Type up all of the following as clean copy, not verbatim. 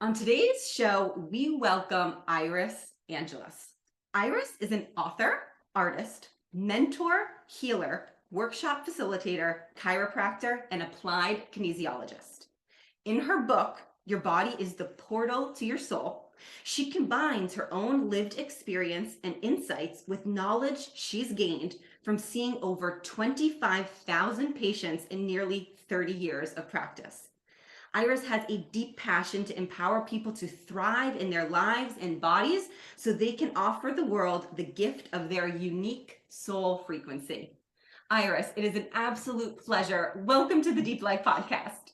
On today's show, we welcome Iris Angelys. Iris is an author, artist, mentor, healer, workshop facilitator, chiropractor, and applied kinesiologist. In her book, Your Body is the Portal to Your Soul, she combines her own lived experience and insights with knowledge she's gained from seeing over 25,000 patients in nearly 30 years of practice. Iris has a deep passion to empower people to thrive in their lives and bodies so they can offer the world the gift of their unique soul frequency. Iris, it is an absolute pleasure. Welcome to the Deep Life Podcast.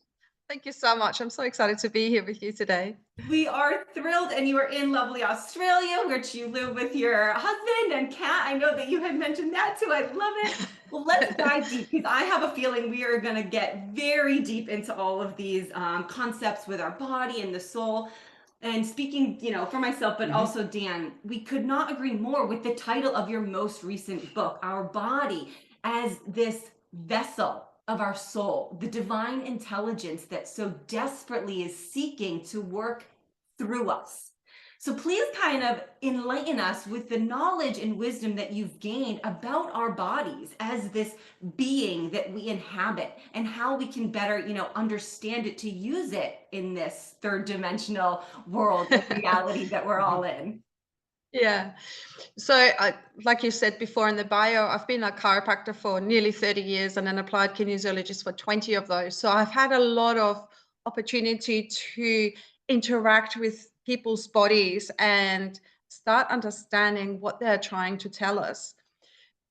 Thank you so much. I'm so excited to be here with you today. We are thrilled, and you are in lovely Australia, which you live with your husband and cat. I know that you had mentioned that too. I love it. Well, let's dive deep because I have a feeling we are going to get very deep into all of these concepts with our body and the soul. And speaking, for myself, but also Dan, we could not agree more with the title of your most recent book, Our Body as this vessel of our soul, the divine intelligence that so desperately is seeking to work through us. So please kind of enlighten us with the knowledge and wisdom that you've gained about our bodies as this being that we inhabit and how we can better, understand it to use it in this third dimensional world of reality that we're all in. Yeah. So like you said before in the bio, I've been a chiropractor for nearly 30 years and an applied kinesiologist for 20 of those. So I've had a lot of opportunity to interact with people's bodies and start understanding what they're trying to tell us.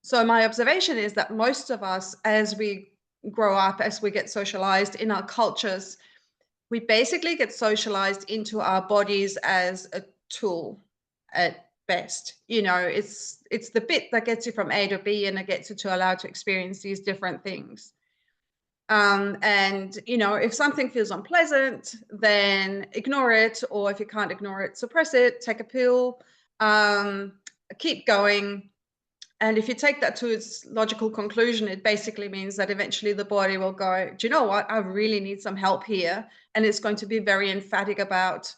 So my observation is that most of us, as we grow up, as we get socialized in our cultures, we basically get socialized into our bodies as a tool at best. It's the bit that gets you from A to B and it gets you to allow to experience these different things. And if something feels unpleasant, then ignore it, or if you can't ignore it, suppress it, take a pill, keep going. And if you take that to its logical conclusion, it basically means that eventually the body will go, do you know what? I really need some help here. And it's going to be very emphatic about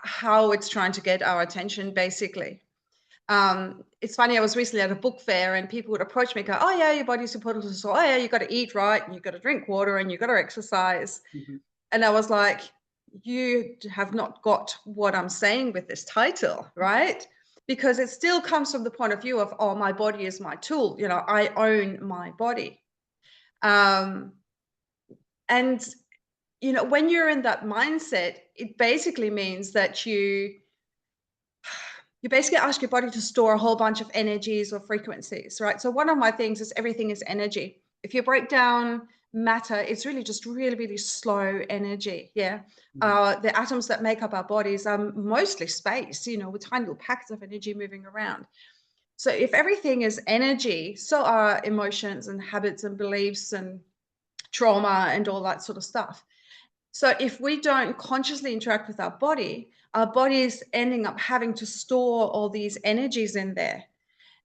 how it's trying to get our attention, basically. It's funny, I was recently at a book fair and people would approach me and go, oh yeah, your body's a portal to the soul. Oh yeah, you got to eat right and you got to drink water and you got to exercise. And I was like, you have not got what I'm saying with this title, right? Because it still comes from the point of view of, oh, my body is my tool. I own my body. And when you're in that mindset, it basically means that you basically ask your body to store a whole bunch of energies or frequencies, right? So one of my things is everything is energy. If you break down matter, it's really just really, really slow energy, yeah? The atoms that make up our bodies are mostly space, with tiny little packets of energy moving around. So if everything is energy, so are emotions and habits and beliefs and trauma and all that sort of stuff. So if we don't consciously interact with our body is ending up having to store all these energies in there.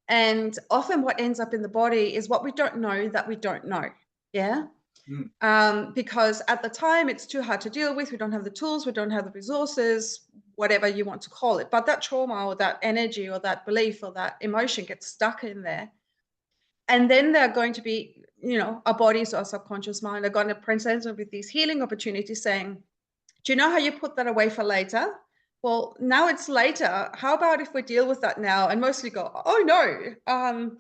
And often what ends up in the body is what we don't know that we don't know. Yeah. Because at the time it's too hard to deal with. We don't have the tools, we don't have the resources, whatever you want to call it. But that trauma or that energy or that belief or that emotion gets stuck in there. And then they're going to be, our bodies, our subconscious mind are going to present us with these healing opportunities saying, do you know how you put that away for later? Well, now it's later. How about if we deal with that now? And mostly go, oh no,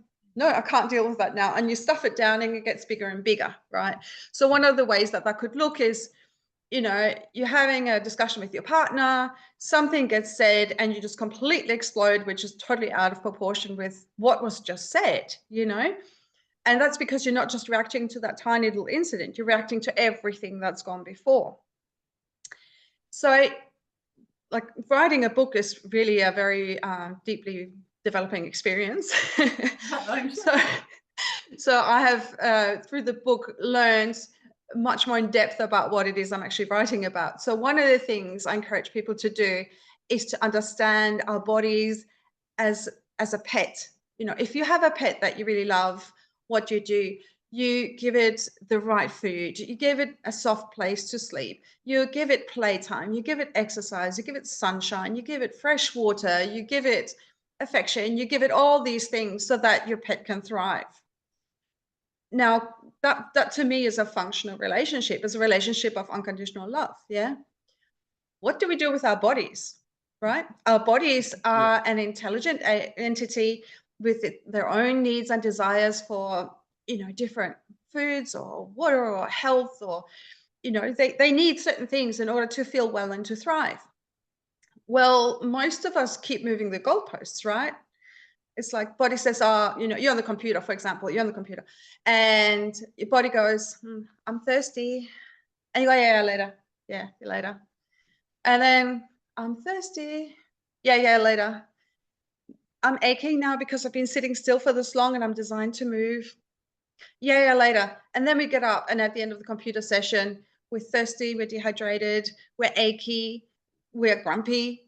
I can't deal with that now. And you stuff it down and it gets bigger and bigger, right? So one of the ways that could look is, you're having a discussion with your partner, something gets said and you just completely explode, which is totally out of proportion with what was just said, And that's because you're not just reacting to that tiny little incident, you're reacting to everything that's gone before. So like writing a book is really a very deeply developing experience. So I have, through the book, learned much more in depth about what it is I'm actually writing about. So one of the things I encourage people to do is to understand our bodies as a pet. If you have a pet that you really love, what you do, You give it the right food. You give it a soft place to sleep. You give it playtime. You give it exercise. You give it sunshine. You give it fresh water. You give it affection. You give it all these things so that your pet can thrive. Now, that to me is a functional relationship, is a relationship of unconditional love. Yeah. What do we do with our bodies? Right? Our bodies are an intelligent entity with their own needs and desires for, different foods or water or health, or, they need certain things in order to feel well and to thrive. Well, most of us keep moving the goalposts, right? It's like body says, you're on the computer, for example, you're on the computer, and your body goes, I'm thirsty. And you go, yeah, later. Yeah, later. And then I'm thirsty. Yeah, later. I'm aching now because I've been sitting still for this long and I'm designed to move. Yeah, later. And then we get up, and at the end of the computer session, we're thirsty, we're dehydrated, we're achy, we're grumpy.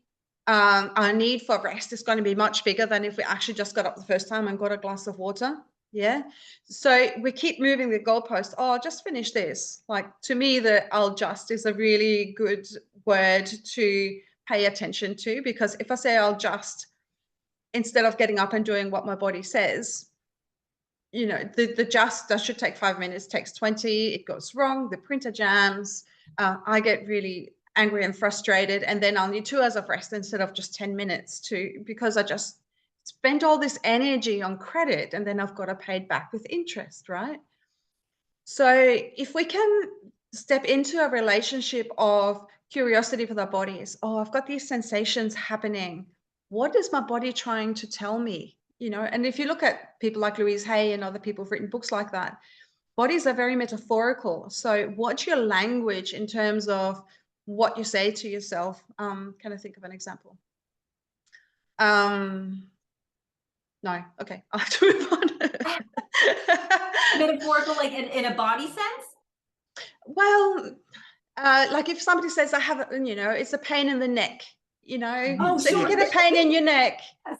Our need for rest is going to be much bigger than if we actually just got up the first time and got a glass of water. Yeah. So we keep moving the goalpost. Oh, just finish this. Like, to me, the I'll just is a really good word to pay attention to, because if I say I'll just, instead of getting up and doing what my body says, the just that should take 5 minutes takes 20. It goes wrong. The printer jams. I get really angry and frustrated, and then I'll need 2 hours of rest instead of just 10 minutes because I just spent all this energy on credit, and then I've got to pay it back with interest, right? So if we can step into a relationship of curiosity with our bodies, I've got these sensations happening. What is my body trying to tell me? And if you look at people like Louise Hay and other people who've written books like that, bodies are very metaphorical. So what's your language in terms of what you say to yourself? Can I think of an example? No. Okay. I have to move on. Metaphorical, like in a body sense? Well, like if somebody says, I have, it's a pain in the neck, Oh, so if you sure. get a pain in your neck, Yes.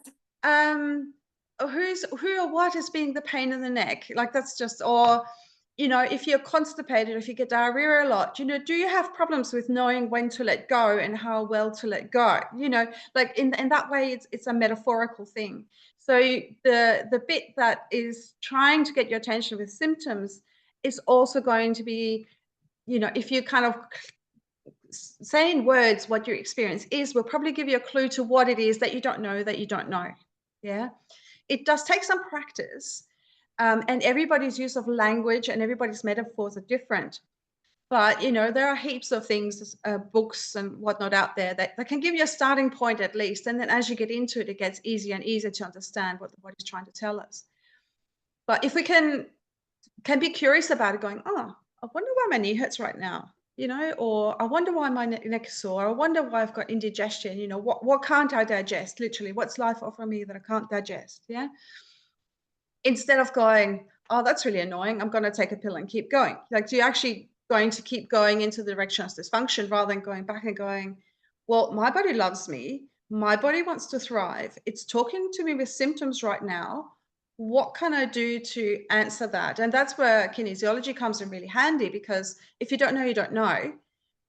who or what is being the pain in the neck? Like, that's just, or, if you're constipated, if you get diarrhea a lot, do you have problems with knowing when to let go and how well to let go? Like in that way, it's a metaphorical thing. So the bit that is trying to get your attention with symptoms is also going to be, if you kind of say in words what your experience is, will probably give you a clue to what it is that you don't know. Yeah. It does take some practice, and everybody's use of language and everybody's metaphors are different. But, there are heaps of things, books and whatnot out there that can give you a starting point at least. And then as you get into it, it gets easier and easier to understand what the body's trying to tell us. But if we can be curious about it, going, I wonder why my knee hurts right now, or I wonder why my neck is sore. I wonder why I've got indigestion. What can't I digest? Literally, what's life offering me that I can't digest? Yeah. Instead of going, oh, that's really annoying, I'm going to take a pill and keep going. Like, you're actually going to keep going into the direction of dysfunction rather than going back and going, well, my body loves me. My body wants to thrive. It's talking to me with symptoms right now. What can I do to answer that? And that's where kinesiology comes in really handy, because if you don't know, you don't know.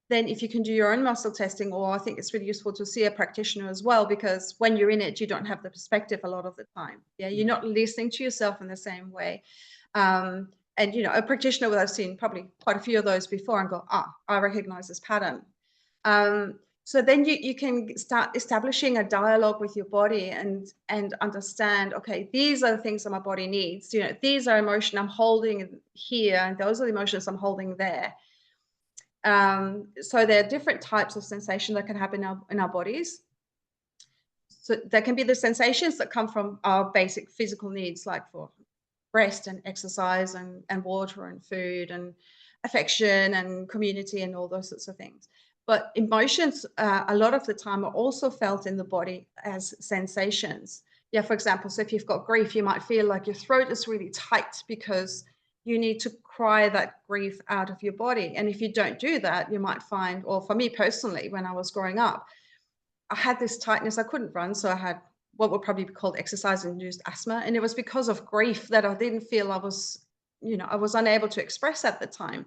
Then if you can do your own muscle testing, or I think it's really useful to see a practitioner as well, because when you're in it, you don't have the perspective a lot of the time. Yeah, you're not listening to yourself in the same way. And, a practitioner that I've seen probably quite a few of those before and go, I recognize this pattern. So then you can start establishing a dialogue with your body and understand, okay, these are the things that my body needs. These are emotions I'm holding here, and those are the emotions I'm holding there. So there are different types of sensation that can happen in our bodies. So there can be the sensations that come from our basic physical needs, like for rest and exercise and water and food and affection and community and all those sorts of things. But emotions, a lot of the time, are also felt in the body as sensations. Yeah, for example, so if you've got grief, you might feel like your throat is really tight because you need to cry that grief out of your body. And if you don't do that, you might find, or for me personally, when I was growing up, I had this tightness. I couldn't run, so I had what would probably be called exercise-induced asthma. And it was because of grief that I didn't feel I was, I was unable to express at the time.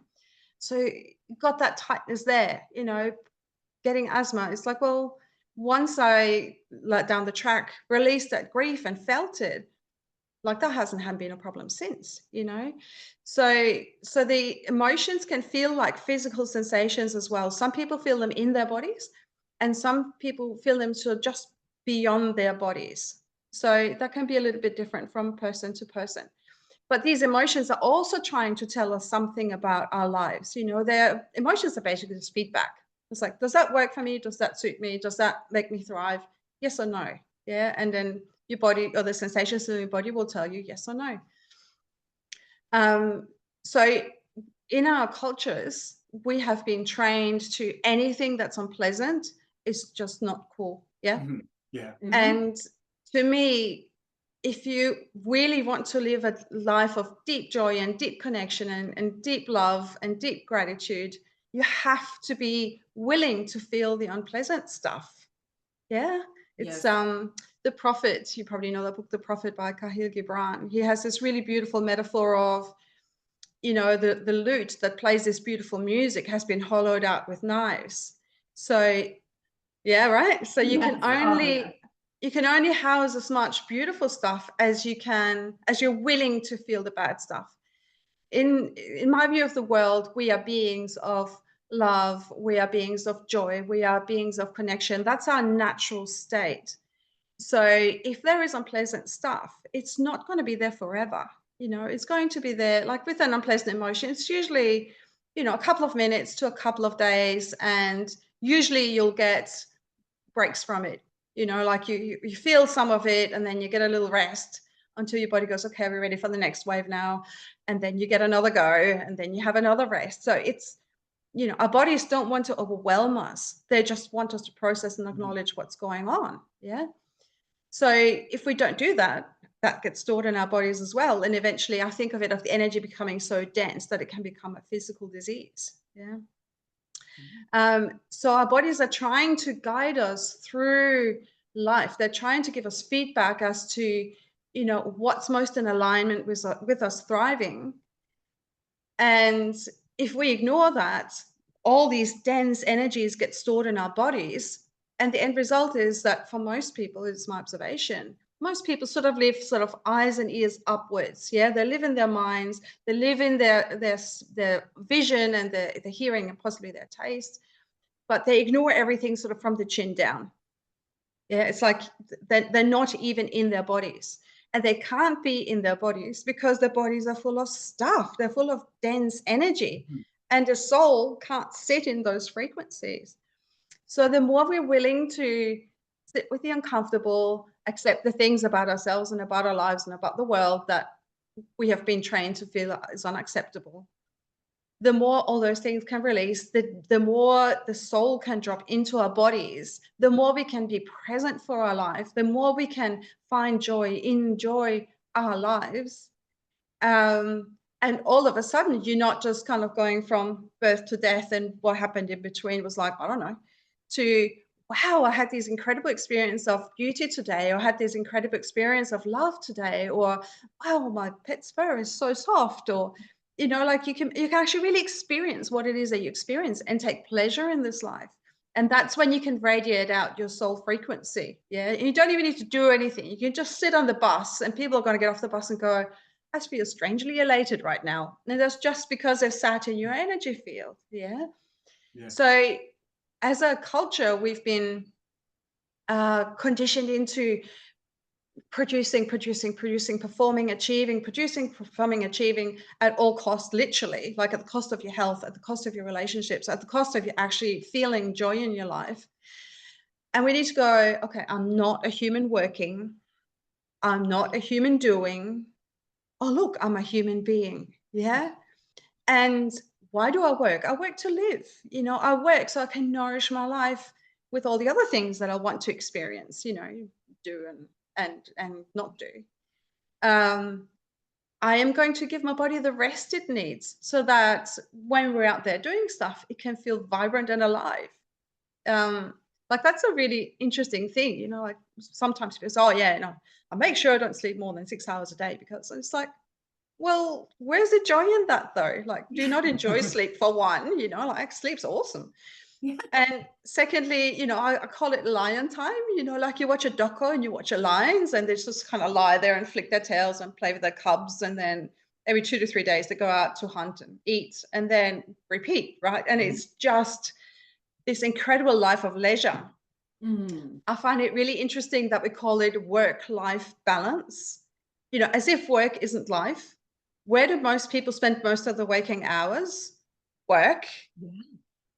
So got that tightness there, getting asthma. It's like, well, once I let down the track, released that grief and felt it, like that hadn't been a problem since. So the emotions can feel like physical sensations as well. Some people feel them in their bodies, and some people feel them sort of just beyond their bodies. So that can be a little bit different from person to person. But these emotions are also trying to tell us something about our lives. Their emotions are basically just feedback. It's like, does that work for me? Does that suit me? Does that make me thrive? Yes or no? Yeah. And then your body, or the sensations in your body, will tell you yes or no. So in our cultures, we have been trained to anything that's unpleasant is just not cool. Yeah. Mhm. Yeah. And to me, if you really want to live a life of deep joy and deep connection and deep love and deep gratitude, you have to be willing to feel the unpleasant stuff. Yeah. It's Yes. The Prophet. You probably know that book, The Prophet by Kahil Gibran. He has this really beautiful metaphor of, the lute that plays this beautiful music has been hollowed out with knives. So yeah, right. So you can Yes. Oh, only yeah. you can only house as much beautiful stuff as you're willing to feel the bad stuff. In my view of the world, we are beings of love, we are beings of joy, we are beings of connection. That's our natural state. So if there is unpleasant stuff, it's not going to be there forever. It's going to be there, like with an unpleasant emotion. It's usually, a couple of minutes to a couple of days, and usually you'll get breaks from it. Like you feel some of it, and then you get a little rest until your body goes, okay, we're ready for the next wave now. And then you get another go, and then you have another rest. So it's, our bodies don't want to overwhelm us. They just want us to process and acknowledge what's going on. Yeah. So if we don't do that, that gets stored in our bodies as well. And eventually I think of it of the energy becoming so dense that it can become a physical disease. Yeah. So our bodies are trying to guide us through life. They're trying to give us feedback as to, what's most in alignment with us thriving. And if we ignore that, all these dense energies get stored in our bodies. And the end result is that for most people, it's my observation, most people sort of live sort of eyes and ears upwards. Yeah, they live in their minds, they live in their vision and their hearing and possibly their taste, but they ignore everything sort of from the chin down. Yeah, it's like they're not even in their bodies. And they can't be in their bodies because their bodies are full of stuff. They're full of dense energy. And the soul can't sit in those frequencies. So the more we're willing to sit with the uncomfortable, accept the things about ourselves and about our lives and about the world that we have been trained to feel is unacceptable, the more all those things can release, the more the soul can drop into our bodies, the more we can be present for our life, the more we can find joy, enjoy our lives. And all of a sudden, you're not just kind of going from birth to death and what happened in between was like, I don't know, to, wow, I had this incredible experience of beauty today, or I had this incredible experience of love today, or wow, my pet's fur is so soft, or like you can actually really experience what it is that you experience and take pleasure in this life. And that's when you can radiate out your soul frequency. Yeah. And you don't even need to do anything. You can just sit on the bus and people are going to get off the bus and go, I feel strangely elated right now. And that's just because they've sat in your energy field. Yeah. So as a culture, we've been conditioned into producing, performing, achieving, at all costs, literally, like at the cost of your health, at the cost of your relationships, at the cost of you actually feeling joy in your life. And we need to go, okay, I'm not a human working. I'm not a human doing. Oh, look, I'm a human being. Yeah. And why do I work? I work to live. I work so I can nourish my life with all the other things that I want to experience, do and not do. I am going to give my body the rest it needs so that when we're out there doing stuff, it can feel vibrant and alive. Like that's a really interesting thing, like sometimes people say, oh yeah, I make sure I don't sleep more than 6 hours a day, because it's like, Well, where's the joy in that though? Like, do not enjoy sleep for one, like sleep's awesome. Yeah. And secondly, I call it lion time, like you watch a doco and you watch your lions and they just kind of lie there and flick their tails and play with their cubs. And then every 2 to 3 days they go out to hunt and eat and then repeat, right? And it's just this incredible life of leisure. Mm. I find it really interesting that we call it work-life balance, as if work isn't life. Where do most people spend most of the waking hours? Work. Yeah.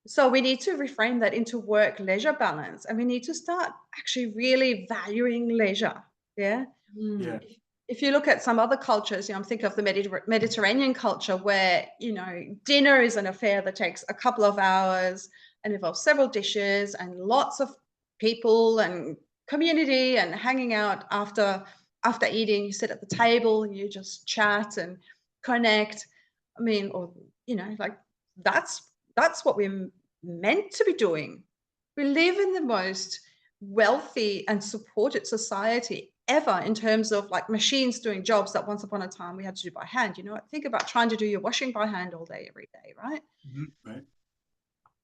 So we need to reframe that into work-leisure balance, and we need to start actually really valuing leisure. Yeah. Yeah. Mm. If you look at some other cultures, I'm thinking of the Mediterranean culture where, dinner is an affair that takes a couple of hours and involves several dishes and lots of people and community and hanging out after eating. You sit at the table and you just chat and connect. I mean, or, like that's what we're meant to be doing. We live in the most wealthy and supported society ever in terms of like machines doing jobs that once upon a time we had to do by hand. Think about trying to do your washing by hand all day, every day, right? Right.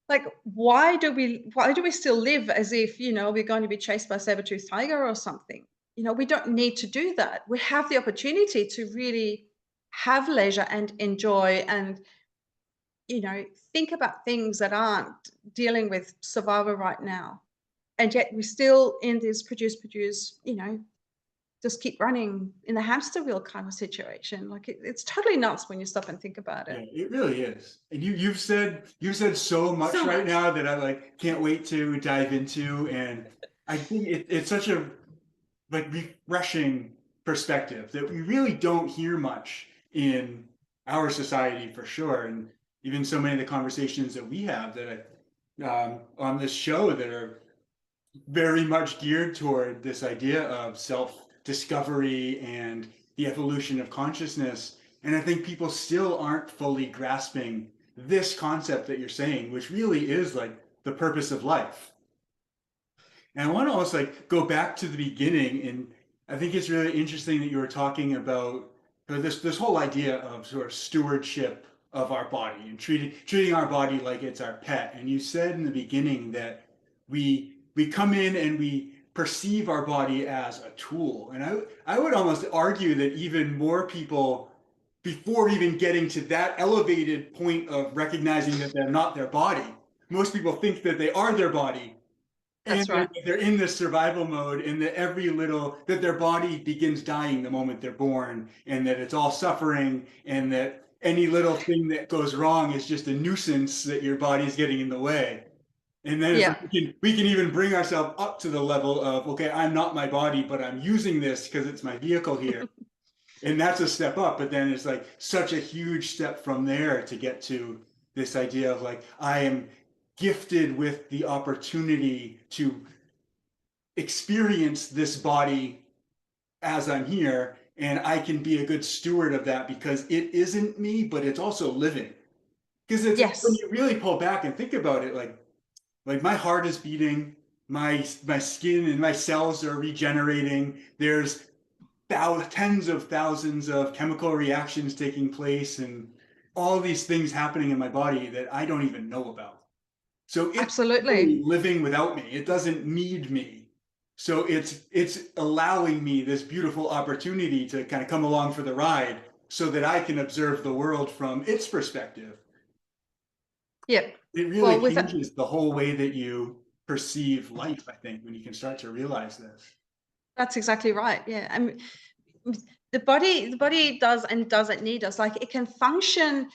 Like, why do we still live as if, we're going to be chased by a saber-toothed tiger or something? We don't need to do that. We have the opportunity to really have leisure and enjoy and, think about things that aren't dealing with survival right now. And yet we're still in this produce, just keep running in the hamster wheel kind of situation. Like it's totally nuts when you stop and think about Yeah, it. it really is. And you've said so much So right much. now that I can't wait to dive into. And I think it's such a refreshing perspective that we really don't hear much in our society for sure. And even so many of the conversations that we have that on this show that are very much geared toward this idea of self-discovery and the evolution of consciousness. And I think people still aren't fully grasping this concept that you're saying, which really is like the purpose of life. And I want to also go back to the beginning, and I think it's really interesting that you were talking about this whole idea of sort of stewardship of our body and treating our body like it's our pet. And you said in the beginning that we come in and we perceive our body as a tool. And I would almost argue that even more people, before even getting to that elevated point of recognizing that they're not their body, most people think that they are their body, and That's right. they're in this survival mode, and that their body begins dying the moment they're born, and that it's all suffering, and that any little thing that goes wrong is just a nuisance that your body's getting in the way. And then it's Yeah. like we can even bring ourselves up to the level of, okay, I'm not my body, but I'm using this because it's my vehicle here. And that's a step up. But then it's like such a huge step from there to get to this idea of I am gifted with the opportunity to experience this body as I'm here, and I can be a good steward of that because it isn't me, but it's also living. Because it's when Yes. you really pull back and think about it, like my heart is beating, my skin and my cells are regenerating. There's tens of thousands of chemical reactions taking place, and all these things happening in my body that I don't even know about. So it's really Absolutely. living without me. It doesn't need me. So it's allowing me this beautiful opportunity to kind of come along for the ride so that I can observe the world from its perspective. Yep. It really Well, with that, changes the whole way that you perceive life, I think, when you can start to realize this. that's exactly right. Yeah. I mean, the body does and doesn't need us. Like it can function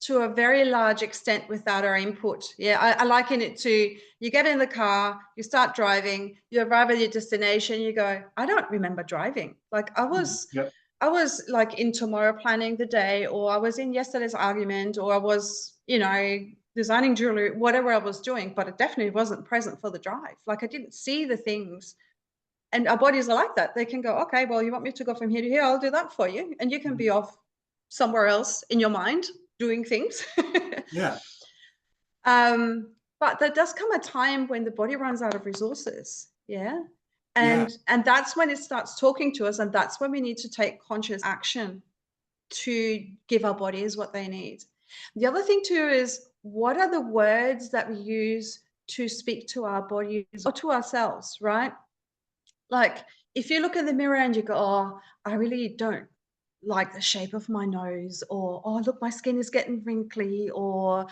to a very large extent without our input. Yeah, I liken it to you get in the car, you start driving, you arrive at your destination, you go, I don't remember driving. Like Yep. I was like in tomorrow planning the day, or I was in yesterday's argument, or I was, designing jewelry, whatever I was doing, but it definitely wasn't present for the drive. Like I didn't see the things. And our bodies are like that. They can go, okay, well, you want me to go from here to here, I'll do that for you. And you can be off somewhere else in your mind doing things. Yeah. But there does come a time when the body runs out of resources. Yeah. Yeah. And that's when it starts talking to us, and that's when we need to take conscious action. to give our bodies what they need. The other thing too is, what are the words that we use to speak to our bodies or to ourselves, right? Like if you look in the mirror and you go, oh, I really don't like the shape of my nose, or oh, look, my skin is getting wrinkly, or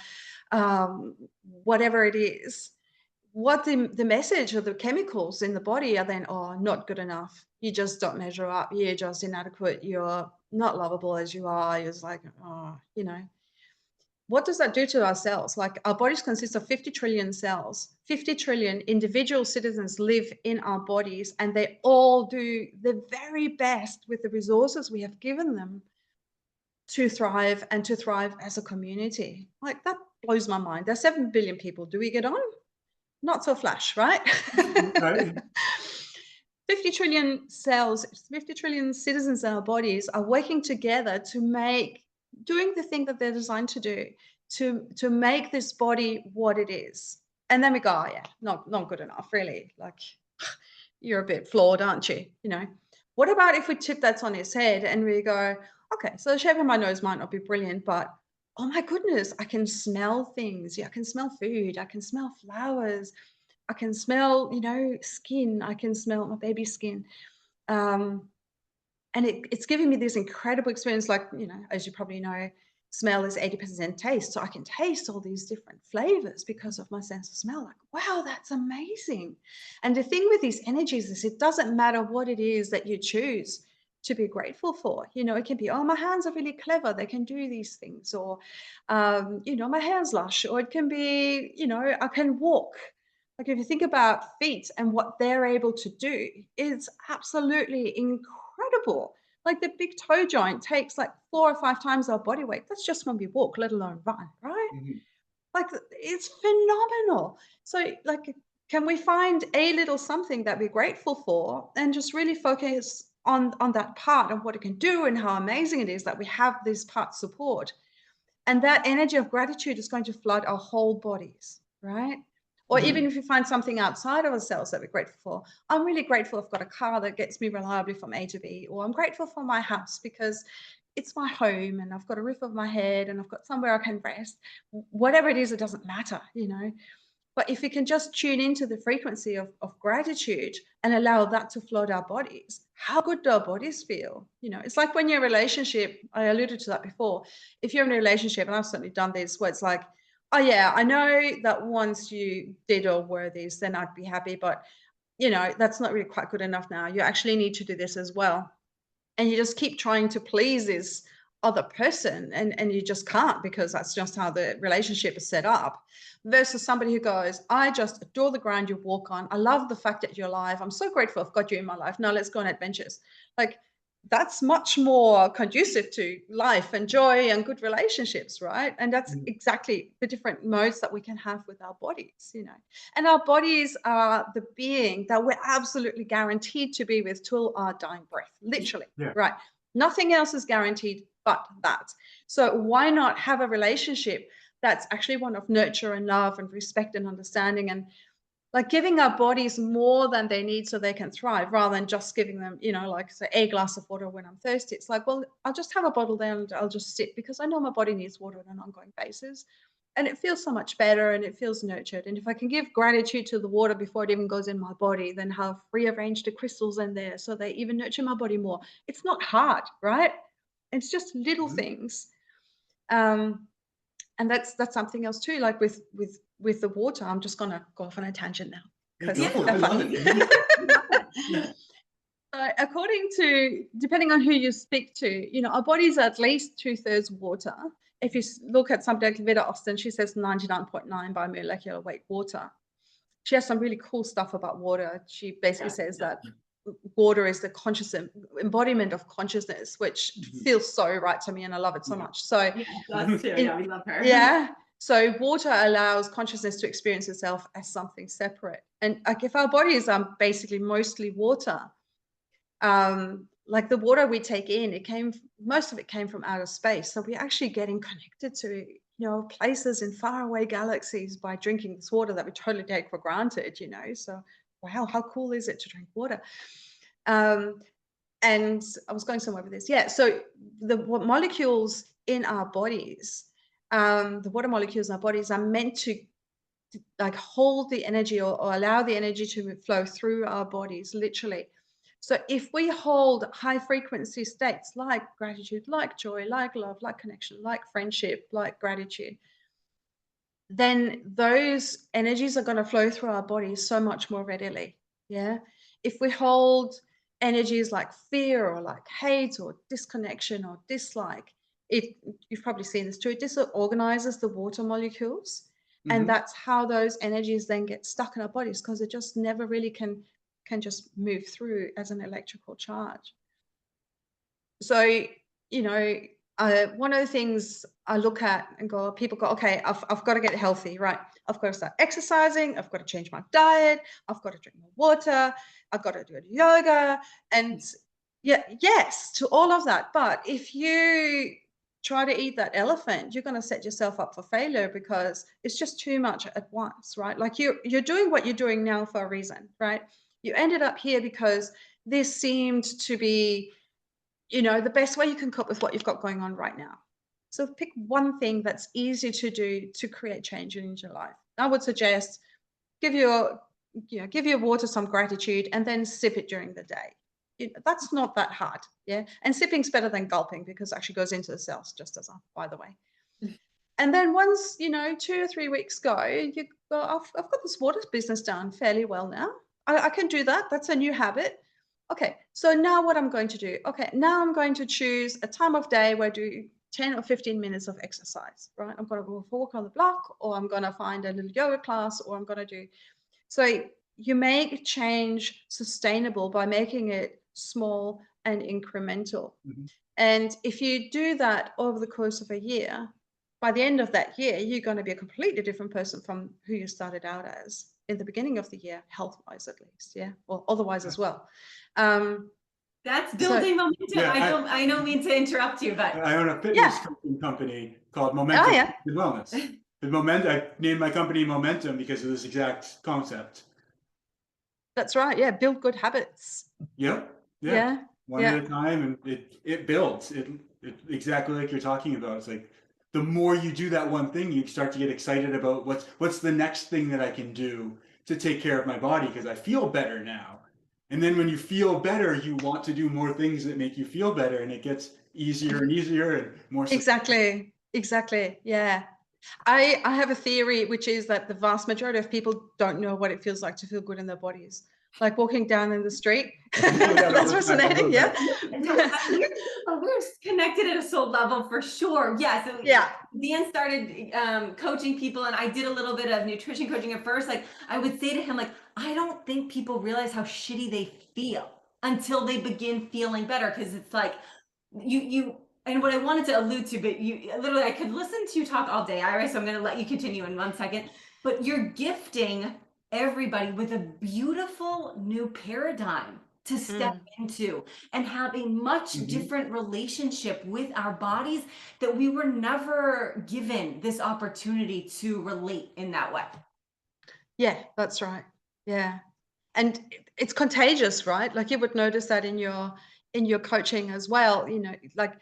whatever it is, what the message or the chemicals in the body are then, oh, not good enough. You just don't measure up. You're just inadequate. You're not lovable as you are. You're just like, oh, you know. What does that do to our cells? Like our bodies consist of 50 trillion cells. 50 trillion individual citizens live in our bodies, and they all do the very best with the resources we have given them to thrive and to thrive as a community. Like that blows my mind. There's 7 billion people. Do we get on? Not so flash, right? Right. 50 trillion cells, 50 trillion citizens in our bodies are working together to make, doing the thing that they're designed to do, to make this body what it is. And then we go, oh yeah, not good enough, really. Like, you're a bit flawed, aren't you? You know, what about if we tip that on its head and we go, okay, so the shape of my nose might not be brilliant, but oh my goodness, I can smell things. Yeah, I can smell food. I can smell flowers. I can smell, you know, skin. I can smell my baby's skin. And it's giving me this incredible experience. Like, you know, as you probably know, smell is 80% taste. So I can taste all these different flavors because of my sense of smell. Like, wow, that's amazing. And the thing with these energies is it doesn't matter what it is that you choose to be grateful for. You know, it can be, oh, my hands are really clever. They can do these things. Or, you know, my hair's lush. Or it can be, you know, I can walk. Like if you think about feet and what they're able to do, it's absolutely incredible. Like the big toe joint takes like 4 or 5 times our body weight. That's just when we walk, let alone run, right? Mhm. Like it's phenomenal. So like, can we find a little something that we're grateful for and just really focus on that part of what it can do and how amazing it is that we have this part support. And that energy of gratitude is going to flood our whole bodies, right? Or even if you find something outside of ourselves that we're grateful for. I'm really grateful I've got a car that gets me reliably from A to B, or I'm grateful for my house because it's my home and I've got a roof over my head and I've got somewhere I can rest. Whatever it is, it doesn't matter, you know. But if we can just tune into the frequency of gratitude and allow that to flood our bodies, how good do our bodies feel? You know, it's like when you're in a relationship, I alluded to that before. If you're in a relationship, and I've certainly done this, where it's like, oh yeah, I know that once you did or were this, then I'd be happy, but you know, that's not really quite good enough now. You actually need to do this as well. And you just keep trying to please this other person and you just can't, because that's just how the relationship is set up, versus somebody who goes, I just adore the ground you walk on. I love the fact that you're alive. I'm so grateful I've got you in my life. Now let's go on adventures. Like that's much more conducive to life and joy and good relationships, right? And that's exactly the different modes that we can have with our bodies, you know. And our bodies are the being that we're absolutely guaranteed to be with till our dying breath, literally, Yeah. right? Nothing else is guaranteed but that. So why not have a relationship that's actually one of nurture and love and respect and understanding, and like giving our bodies more than they need so they can thrive, rather than just giving them, you know, like say a glass of water when I'm thirsty. It's like, well, I'll just have a bottle there and I'll just sit because I know my body needs water on an ongoing basis. And it feels so much better and it feels nurtured. And if I can give gratitude to the water before it even goes in my body, then have rearranged the crystals in there so they even nurture my body more. It's not hard, right? It's just little things. And that's something else too. Like with the water, I'm just gonna go off on a tangent now because Yeah, they're I love funny. it. So according to, depending on who you speak to, you know, our body's at least 2/3 water. If you look at somebody like Vida Austin, she says 99.9 by molecular weight water. She has some really cool stuff about water. She basically says that water is the conscious embodiment of consciousness, which feels so right to me, and I love it so much. So yeah, us too. Yeah, we love her. yeah. So water allows consciousness to experience itself as something separate. And like if our bodies are basically mostly water, like the water we take in, most of it came from outer space. So we're actually getting connected to, you know, places in faraway galaxies by drinking this water that we totally take for granted, you know. So wow, how cool is it to drink water? And I was going somewhere with this. Yeah. So the molecules in our bodies, the water molecules in our bodies are meant to like hold the energy or allow the energy to flow through our bodies, literally. So if we hold high frequency states like gratitude, like joy, like love, like connection, like friendship, like gratitude, then those energies are going to flow through our bodies so much more readily. Yeah. If we hold energies like fear or like hate or disconnection or dislike, you've probably seen this too, it disorganizes the water molecules. And that's how those energies then get stuck in our bodies, because it just never really can just move through as an electrical charge. So, you know, one of the things I look at and go, people go, okay, I've got to get healthy, right? I've got to start exercising. I've got to change my diet. I've got to drink more water. I've got to do yoga. And yeah, yes, to all of that. But if you try to eat that elephant, you're going to set yourself up for failure, because it's just too much at once, right? Like you're doing what you're doing now for a reason, right? You ended up here because this seemed to be, you know, the best way you can cope with what you've got going on right now. So pick one thing that's easy to do to create change in your life. I would suggest give your water some gratitude and then sip it during the day. That's not that hard. Yeah. And sipping's better than gulping, because it actually goes into the cells, just as by the way. And then once, 2 or 3 weeks go, you go, I've got this water business done fairly well now. I can do that. That's a new habit. Okay, so now what I'm going to do? Okay, now I'm going to choose a time of day where I do 10 or 15 minutes of exercise, right? I'm going to go for a walk on the block, or I'm going to find a little yoga class, or I'm going to do. So you make change sustainable by making it small and incremental. And if you do that over the course of a year, by the end of that year, you're going to be a completely different person from who you started out as in the beginning of the year, health-wise at least, yeah, or otherwise as well. That's building momentum. Yeah, I don't mean to interrupt you, but I own a fitness coaching company called Momentum Wellness. I named my company Momentum because of this exact concept. That's right. Yeah, build good habits. Yep. Yeah. One at a time, and it builds. It exactly like you're talking about. It's like the more you do that one thing, you start to get excited about what's the next thing that I can do to take care of my body, because I feel better now. And then when you feel better, you want to do more things that make you feel better, and it gets easier and easier and more. Exactly. Yeah. I have a theory, which is that the vast majority of people don't know what it feels like to feel good in their bodies. Like walking down in the street. That's fascinating. Yeah. We're connected at a soul level for sure. Yeah. So yeah. Dan started coaching people, and I did a little bit of nutrition coaching at first. Like I would say to him, like, I don't think people realize how shitty they feel until they begin feeling better. Cause it's like and what I wanted to allude to, but literally, I could listen to you talk all day, Iris, so I'm going to let you continue in 1 second, but you're gifting everybody with a beautiful new paradigm to step into and have a much different relationship with our bodies, that we were never given this opportunity to relate in that way. Yeah, that's right. Yeah. And it's contagious, right? Like you would notice that in your coaching as well, like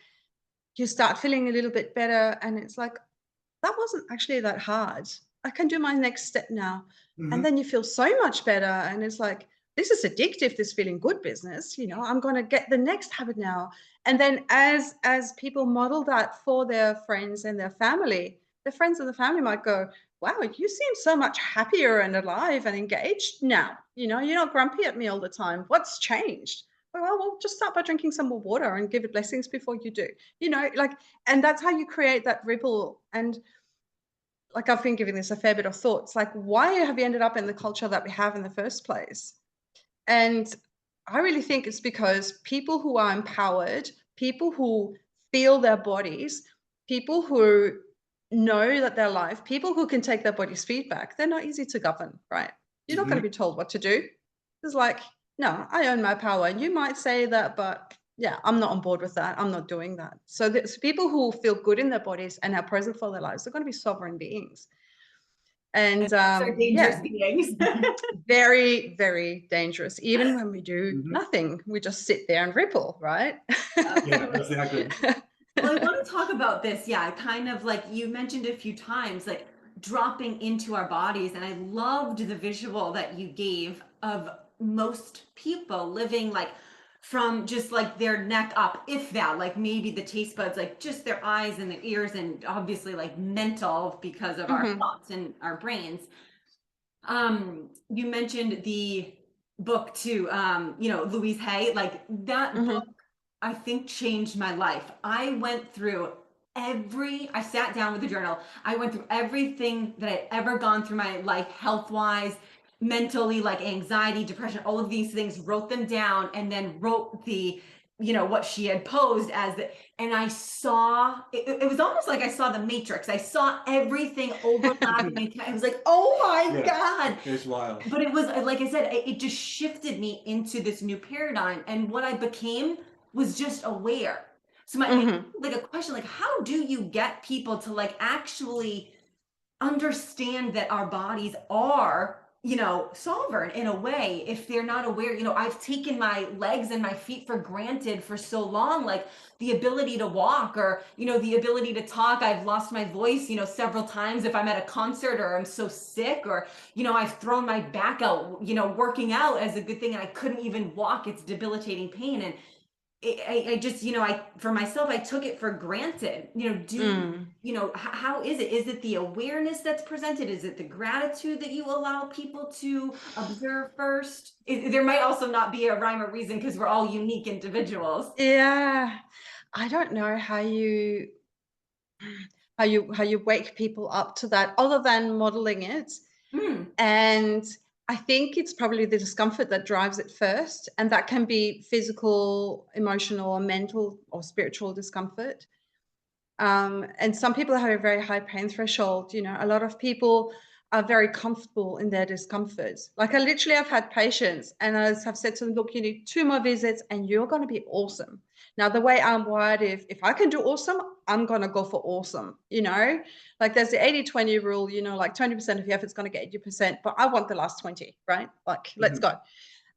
you start feeling a little bit better, and it's like, that wasn't actually that hard. I can do my next step now. And then you feel so much better. And it's like, this is addictive, this feeling good business. I'm going to get the next habit now. And then as people model that for their friends and their family, the friends and the family might go, wow, you seem so much happier and alive and engaged now. You're not grumpy at me all the time. What's changed? Well, just start by drinking some more water and give it blessings before you do. And that's how you create that ripple. And like, I've been giving this a fair bit of thoughts, like, why have we ended up in the culture that we have in the first place? And I really think it's because people who are empowered, people who feel their bodies, people who know that they're alive, people who can take their body's feedback, they're not easy to govern, right? You're not going to be told what to do. It's like, no, I own my power. You might say that, but yeah, I'm not on board with that. I'm not doing that. So there's people who feel good in their bodies and are present for their lives. They're going to be sovereign beings. And They're dangerous beings. very, very dangerous. Even when we do Mhm. nothing, we just sit there and ripple, right? Yeah, exactly. Well, I want to talk about this. Yeah, kind of like you mentioned a few times, like dropping into our bodies. And I loved the visual that you gave of most people living like from just like their neck up, if that, like maybe the taste buds, like just their eyes and their ears, and obviously like mental because of our Mhm. thoughts and our brains. You mentioned the book too, Louise Hay, like that Mhm. book I think changed my life. I went through I sat down with a journal. I went through everything that I'd ever gone through my life, health wise, mentally, like anxiety, depression, all of these things, wrote them down, and then wrote what she had posed as the, and I saw it was almost like I saw the Matrix. I saw everything overlapping. And I was like, oh my Yeah. God. It's wild. But it was, like I said, it just shifted me into this new paradigm. And what I became was just aware. So Mhm. like a question, like, how do you get people to like actually understand that our bodies are, sovereign in a way if they're not aware? I've taken my legs and my feet for granted for so long, like the ability to walk, or the ability to talk. I've lost my voice several times if I'm at a concert or I'm so sick, or I've thrown my back out working out as a good thing, and I couldn't even walk. It's debilitating pain. And I just, for myself, I took it for granted. How is it? Is it the awareness that's presented? Is it the gratitude that you allow people to observe first? There might also not be a rhyme or reason because we're all unique individuals. Yeah. I don't know how you wake people up to that other than modeling it. Mm. And I think it's probably the discomfort that drives it first. And that can be physical, emotional, or mental or spiritual discomfort. And some people have a very high pain threshold. A lot of people are very comfortable in their discomfort. Like I've had patients and I have said to them, look, you need 2 more visits and you're going to be awesome. Now, the way I'm wired, if I can do awesome, I'm going to go for awesome. Like there's the 80-20 rule, like 20% of your effort's going to get you percent, but I want the last 20, right? Like, let's go.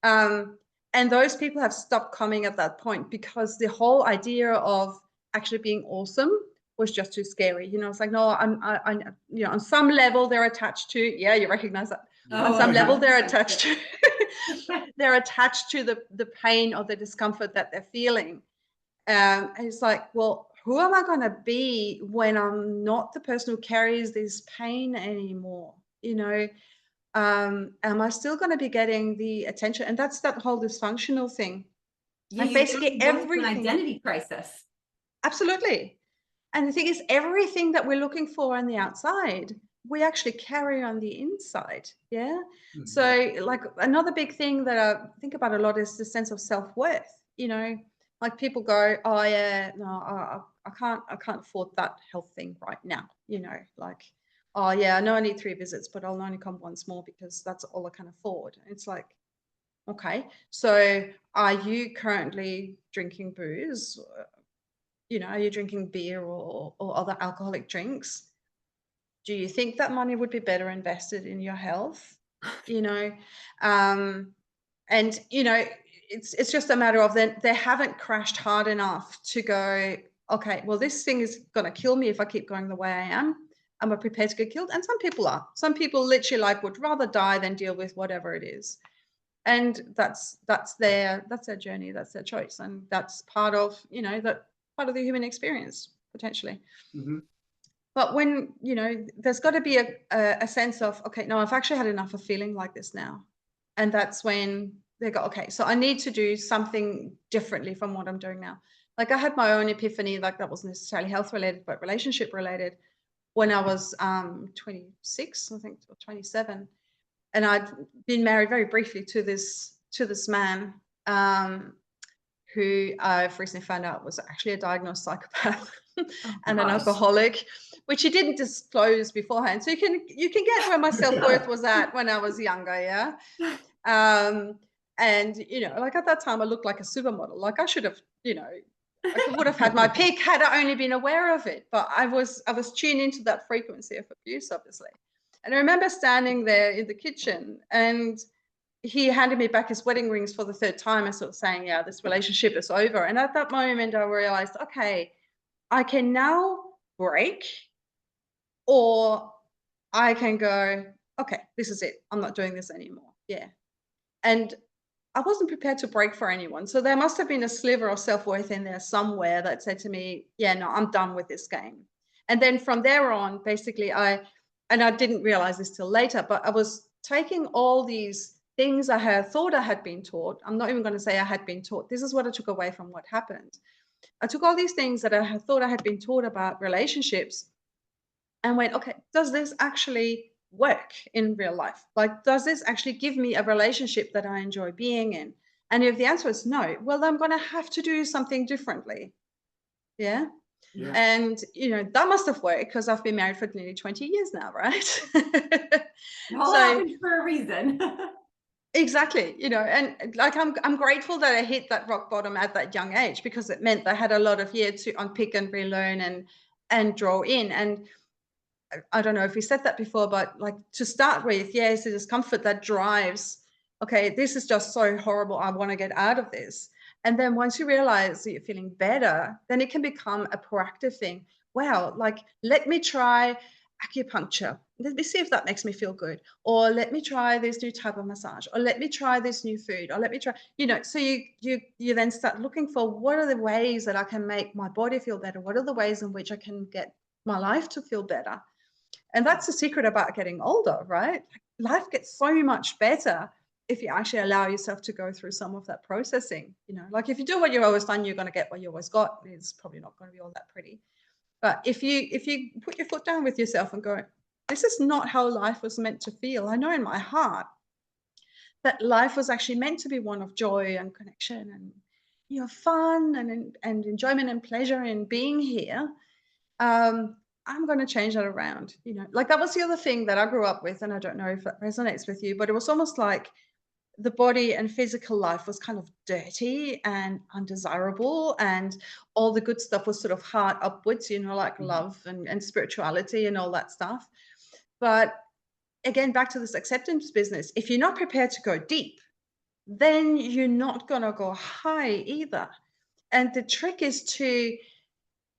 And those people have stopped coming at that point because the whole idea of actually being awesome was just too scary. It's like, no, on some level they're attached to, yeah, you recognize that. On some level they're attached to, the pain or the discomfort that they're feeling. And it's like, well, who am I going to be when I'm not the person who carries this pain anymore? Am I still going to be getting the attention? And that's that whole dysfunctional thing. Yeah, Like you basically go through an everything. identity crisis. Absolutely. And the thing is, everything that we're looking for on the outside, we actually carry on the inside. Yeah. Mhm. So like another big thing that I think about a lot is the sense of self-worth. Like people go, oh yeah, no, I can't afford that health thing right now. Like, oh yeah, I know I need 3 visits, but I'll only come once more because that's all I can afford. It's like, okay, so are you currently drinking booze? Are you drinking beer or other alcoholic drinks? Do you think that money would be better invested in your health? And it's just a matter of they haven't crashed hard enough to go, okay, well, this thing is going to kill me if I keep going the way I am. Am I prepared to get killed? And some people are. Some people literally would rather die than deal with whatever it is. And that's their journey, that's their choice, and that's part of that part of the human experience potentially. Mhm. But when there's got to be a sense of, okay, no, I've actually had enough of feeling like this now, and that's when they go, okay, so I need to do something differently from what I'm doing now. Like I had my own epiphany, like that wasn't necessarily health related but relationship related, when I was 26, I think, or 27. And I'd been married very briefly to this man who I've recently found out was actually a diagnosed psychopath and an alcoholic, which he didn't disclose beforehand. So you can get where my self-worth was at when I was younger, yeah. And like at that time I looked like a supermodel. Like I should have, I would have had my peak had I only been aware of it. But I was tuned into that frequency of abuse, obviously. And I remember standing there in the kitchen, and he handed me back his wedding rings for the third time and sort of saying, yeah, this relationship is over. And at that moment, I realized, okay, I can now break, or I can go, okay, this is it. I'm not doing this anymore. Yeah. And I wasn't prepared to break for anyone. So there must have been a sliver of self-worth in there somewhere that said to me, yeah, no, I'm done with this game. And then from there on, basically, I didn't realize this till later, but I was taking all these things I had thought I had been taught. I'm not even going to say I had been taught. This is what I took away from what happened. I took all these things that I had thought I had been taught about relationships and went, okay, does this actually work in real life? Like, does this actually give me a relationship that I enjoy being in? And if the answer is no, well, I'm going to have to do something differently. Yeah. Yeah. And, that must have worked because I've been married for nearly 20 years now, right? It all happened for a reason. Exactly. And like, I'm grateful that I hit that rock bottom at that young age, because it meant I had a lot of years to unpick and relearn and draw in. And I don't know if we said that before, but like, to start with, it's the discomfort that drives, okay, this is just so horrible, I want to get out of this. And then once you realize that you're feeling better, then it can become a proactive thing. Wow, like, let me try acupuncture. Let me see if that makes me feel good. Or let me try this new type of massage. Or let me try this new food. Or let me try, so you then start looking for, what are the ways that I can make my body feel better? What are the ways in which I can get my life to feel better? And that's the secret about getting older, right? Life gets so much better if you actually allow yourself to go through some of that processing. Like, if you do what you've always done, you're going to get what you always got. It's probably not going to be all that pretty. But if you put your foot down with yourself and go, this is not how life was meant to feel. I know in my heart that life was actually meant to be one of joy and connection and fun and enjoyment and pleasure in being here. I'm going to change that around. Like, that was the other thing that I grew up with, and I don't know if that resonates with you, but it was almost like the body and physical life was kind of dirty and undesirable, and all the good stuff was sort of heart upwards, like love and spirituality and all that stuff. But again, back to this acceptance business, if you're not prepared to go deep, then you're not going to go high either. And the trick is to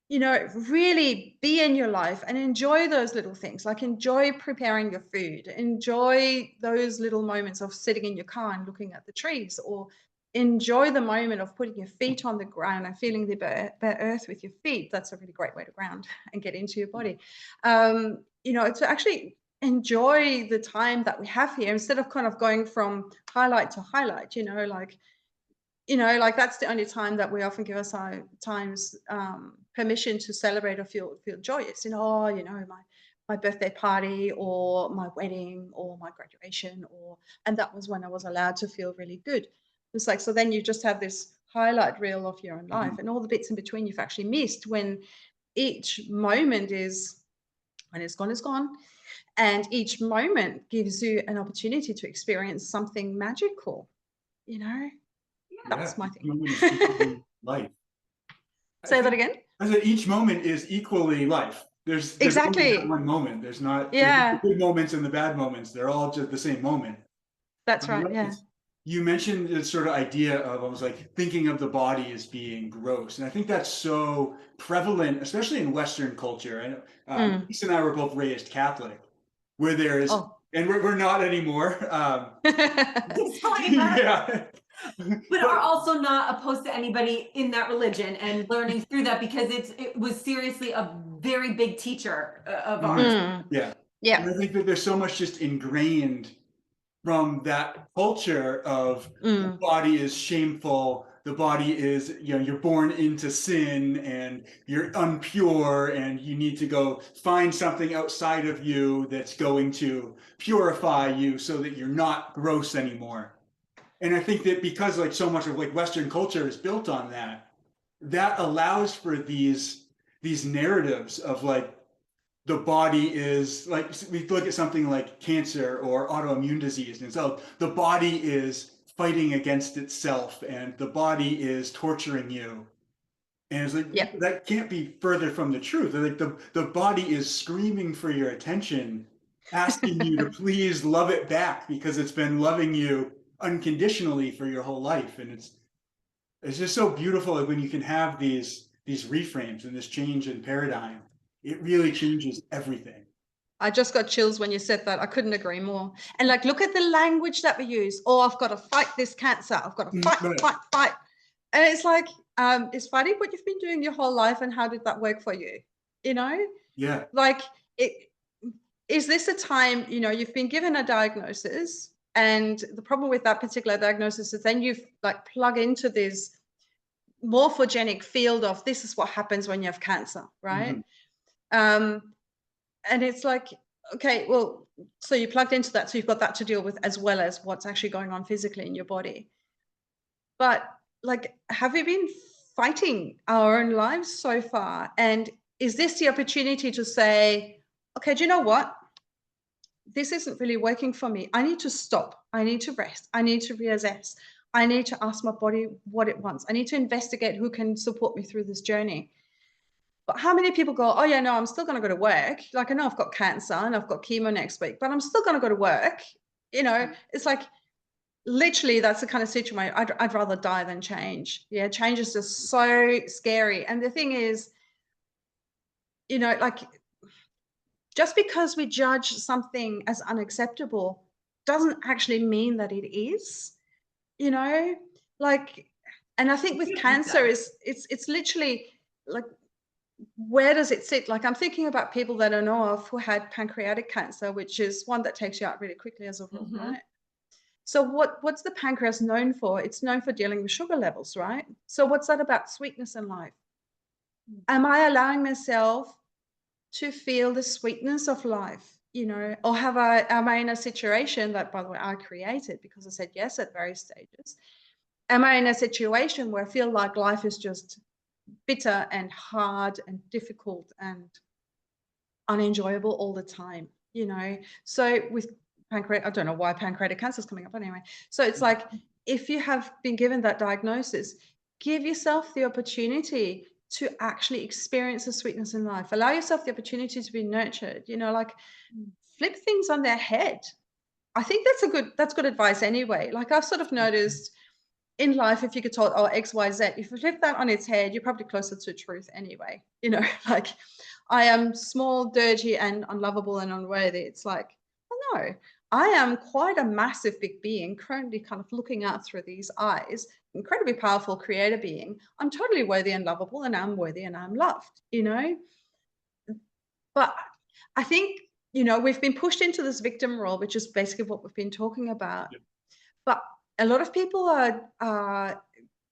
really be in your life and enjoy those little things, like enjoy preparing your food, enjoy those little moments of sitting in your car and looking at the trees, or enjoy the moment of putting your feet on the ground and feeling the bare earth with your feet. That's a really great way to ground and get into your body. To actually enjoy the time that we have here, instead of kind of going from highlight to highlight, like that's the only time that we often give us our times permission to celebrate or feel joyous. My birthday party, or my wedding, or my graduation, and that was when I was allowed to feel really good. It's like, so then you just have this highlight reel of your own life, and all the bits in between you've actually missed, when each moment is, when it's gone, and each moment gives you an opportunity to experience something magical. That's my thing. Life. Say that again. I said each moment is equally life. There's exactly only one moment. There's not the good moments and the bad moments. They're all just the same moment. That's right. Yeah. You mentioned this sort of idea of almost like thinking of the body as being gross, and I think that's so prevalent, especially in Western culture. And Elise and I were both raised Catholic, where there is, and we're not anymore. Yeah. But are also not opposed to anybody in that religion and learning through that, because it was seriously a very big teacher of ours. Yeah. And I think that there's so much just ingrained from that culture of the body is shameful, the body is, you're born into sin and you're impure, and you need to go find something outside of you that's going to purify you so that you're not gross anymore. And I think that because like so much of like Western culture is built on that allows for these narratives of like the body is like, we look at something like cancer or autoimmune disease, and so the body is fighting against itself and the body is torturing you. And it's like, that can't be further from the truth. Like the body is screaming for your attention asking you to please love it back because it's been loving you unconditionally for your whole life. And it's just so beautiful when you can have these reframes and this change in paradigm. It really changes everything. I just got chills when you said that. I couldn't agree more. And like, look at the language that we use. Oh, I've got to fight this cancer. I've got to fight, Right. fight. And it's like, it's fighting what you've been doing your whole life. And how did that work for you? You know, Yeah. like, is this a time, you know, you've been given a diagnosis, and the problem with that particular diagnosis is then you've like plug into this morphogenic field of this is what happens when you have cancer, right? And it's like, okay, well, so you plugged into that, so you've got that to deal with as well as what's actually going on physically in your body. But like, have we been fighting our own lives so far? And is this the opportunity to say, okay, do you know what? This isn't really working for me. I need to stop. I need to rest. I need to reassess. I need to ask my body what it wants. I need to investigate who can support me through this journey. But how many people go, oh yeah, no, I'm still going to go to work. Like, I know I've got cancer and I've got chemo next week, but I'm still going to go to work. You know, it's like, literally, that's the kind of situation I'd rather die than change. Yeah, change is just so scary. And the thing is, you know, like, just because we judge something as unacceptable doesn't actually mean that it is, you know, like, and I think with cancer it's literally like, where does it sit? Like, I'm thinking about people that I know of who had pancreatic cancer, which is one that takes you out really quickly as a rule, right? So what's the pancreas known for? It's known for dealing with sugar levels, right? So what's that about sweetness in life? Am I allowing myself to feel the sweetness of life, you know, or am I in a situation that, by the way, I created because I said yes at various stages? Am I in a situation where I feel like life is just bitter and hard and difficult and unenjoyable all the time, you know? So with pancreatic, I don't know why pancreatic cancer is coming up anyway. So it's like, if you have been given that diagnosis, give yourself the opportunity to actually experience the sweetness in life. Allow yourself the opportunity to be nurtured, you know, like, flip things on their head. I think that's good advice anyway. Like, I've sort of noticed in life, if you get told, oh, X, Y, Z, if you flip that on its head, you're probably closer to truth anyway. You know, like, I am small, dirty, and unlovable and unworthy. It's like, oh no, I am quite a massive big being currently kind of looking out through these eyes, incredibly powerful creator being. I'm totally worthy and lovable, and I'm worthy and I'm loved, you know? But I think, you know, we've been pushed into this victim role, which is basically what we've been talking about. Yep. But a lot of people are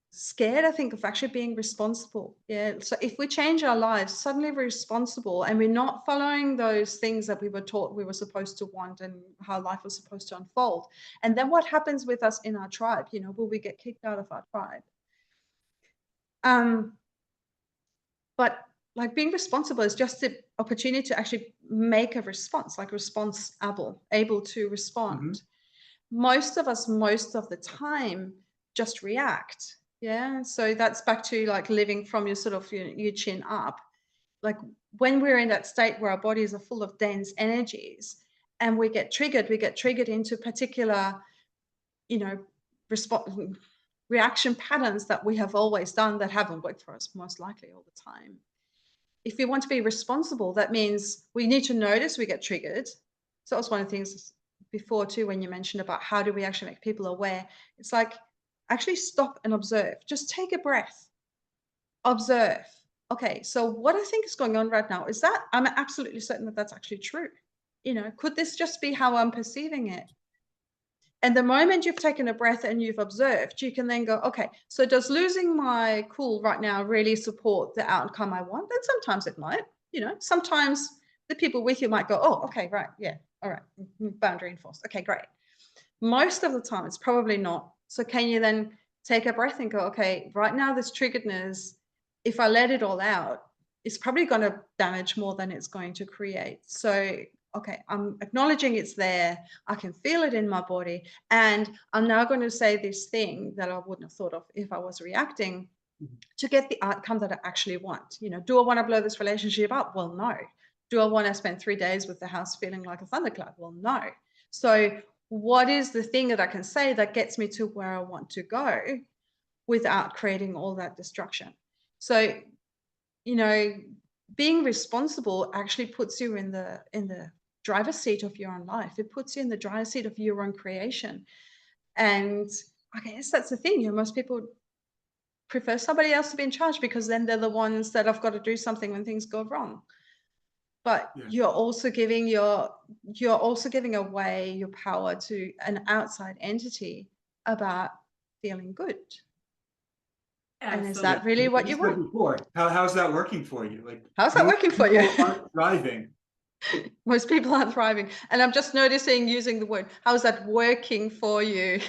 scared, I think, of actually being responsible. Yeah. So if we change our lives, suddenly we're responsible and we're not following those things that we were taught we were supposed to want and how life was supposed to unfold. And then what happens with us in our tribe? You know, will we get kicked out of our tribe? But like, being responsible is just the opportunity to actually make a response, like able to respond. Most of us, most of the time, just react. Yeah. So that's back to like living from your sort of your chin up. Like, when we're in that state where our bodies are full of dense energies and we get triggered into particular, you know, reaction patterns that we have always done that haven't worked for us most likely all the time. If we want to be responsible, that means we need to notice we get triggered. So that was one of the things before too, when you mentioned about how do we actually make people aware. It's like, actually stop and observe. Just take a breath. Observe. Okay, so what I think is going on right now is that I'm absolutely certain that that's actually true. You know, could this just be how I'm perceiving it? And the moment you've taken a breath and you've observed, you can then go, okay, so does losing my cool right now really support the outcome I want? Then sometimes it might, you know, sometimes the people with you might go, oh, okay, right, yeah, all right, boundary enforced. Okay, great. Most of the time, it's probably not. So can you then take a breath and go, okay, right now, this triggeredness, if I let it all out, it's probably going to damage more than it's going to create. So okay, I'm acknowledging it's there. I can feel it in my body. And I'm now going to say this thing that I wouldn't have thought of if I was reacting to get the outcome that I actually want. You know, do I want to blow this relationship up? Well, no. Do I want to spend 3 days with the house feeling like a thundercloud? Well, no. So what is the thing that I can say that gets me to where I want to go without creating all that destruction? So, you know, being responsible actually puts you in the driver's seat of your own life. It puts you in the driver's seat of your own creation. And I guess that's the thing. Most people prefer somebody else to be in charge because then they're the ones that have got to do something when things go wrong. But you're also giving away your power to an outside entity about feeling good. Absolutely. And is that really what you want? Before, how's that working for you? Like, how's that working for you? Aren't thriving. Most people aren't thriving. And I'm just noticing using the word, how's that working for you?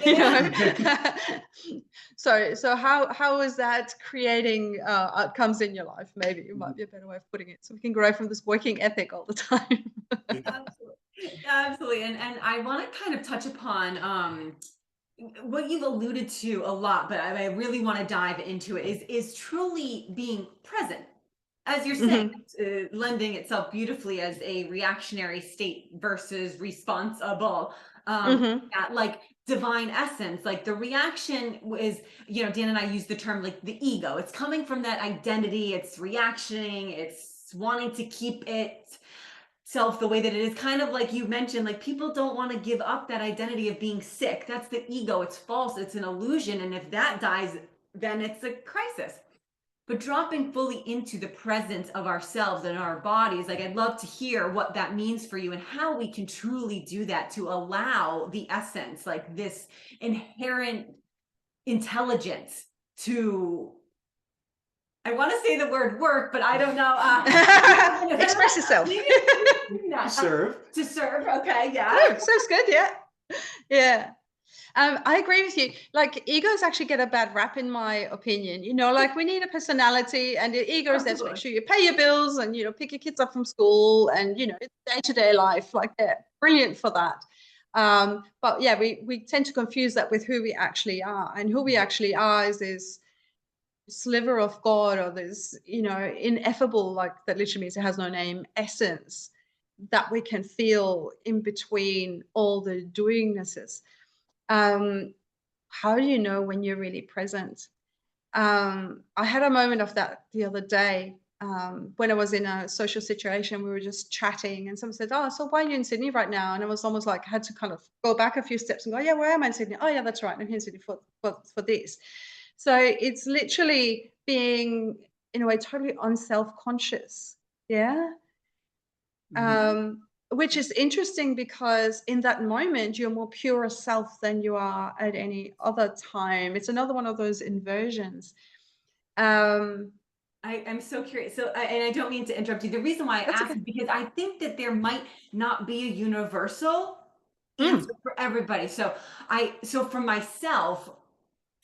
So how is that creating outcomes in your life? Maybe it might be a better way of putting it. So we can grow from this working ethic all the time. Absolutely. And I want to kind of touch upon what you've alluded to a lot, but I really want to dive into it is truly being present. As you're saying, lending itself beautifully as a reactionary state versus responsible, like divine essence. Like the reaction is, Dan and I use the term like the ego. It's coming from that identity. It's reactioning. It's wanting to keep itself the way that it is. Kind of like you mentioned, like people don't want to give up that identity of being sick. That's the ego. It's false. It's an illusion. And if that dies, then it's a crisis. But dropping fully into the presence of ourselves and our bodies, like I'd love to hear what that means for you and how we can truly do that to allow the essence, like this inherent intelligence to, I want to say the word work, but I don't know. Express yourself. To serve. Okay. Yeah. Oh, sounds good. Yeah. Yeah. I agree with you. Like egos actually get a bad rap in my opinion. Like we need a personality, and the ego is there to make sure you pay your bills and pick your kids up from school and it's day-to-day life. Like they're brilliant for that. But yeah, we tend to confuse that with who we actually are, and who we actually are is this sliver of God, or this ineffable, like that literally means it has no name, essence that we can feel in between all the doingnesses. How do you know when you're really present? I had a moment of that the other day when I was in a social situation. We were just chatting and someone said, oh, so why are you in Sydney right now? And I was almost like I had to kind of go back a few steps and go, yeah, where am I in Sydney? Oh yeah, that's right, I'm here in Sydney for this. So it's literally being in a way totally unself-conscious. Yeah. Which is interesting because in that moment, you're more pure self than you are at any other time. It's another one of those inversions. I'm so curious. So, and I don't mean to interrupt you. The reason why I ask is because I think that there might not be a universal answer for everybody. So for myself,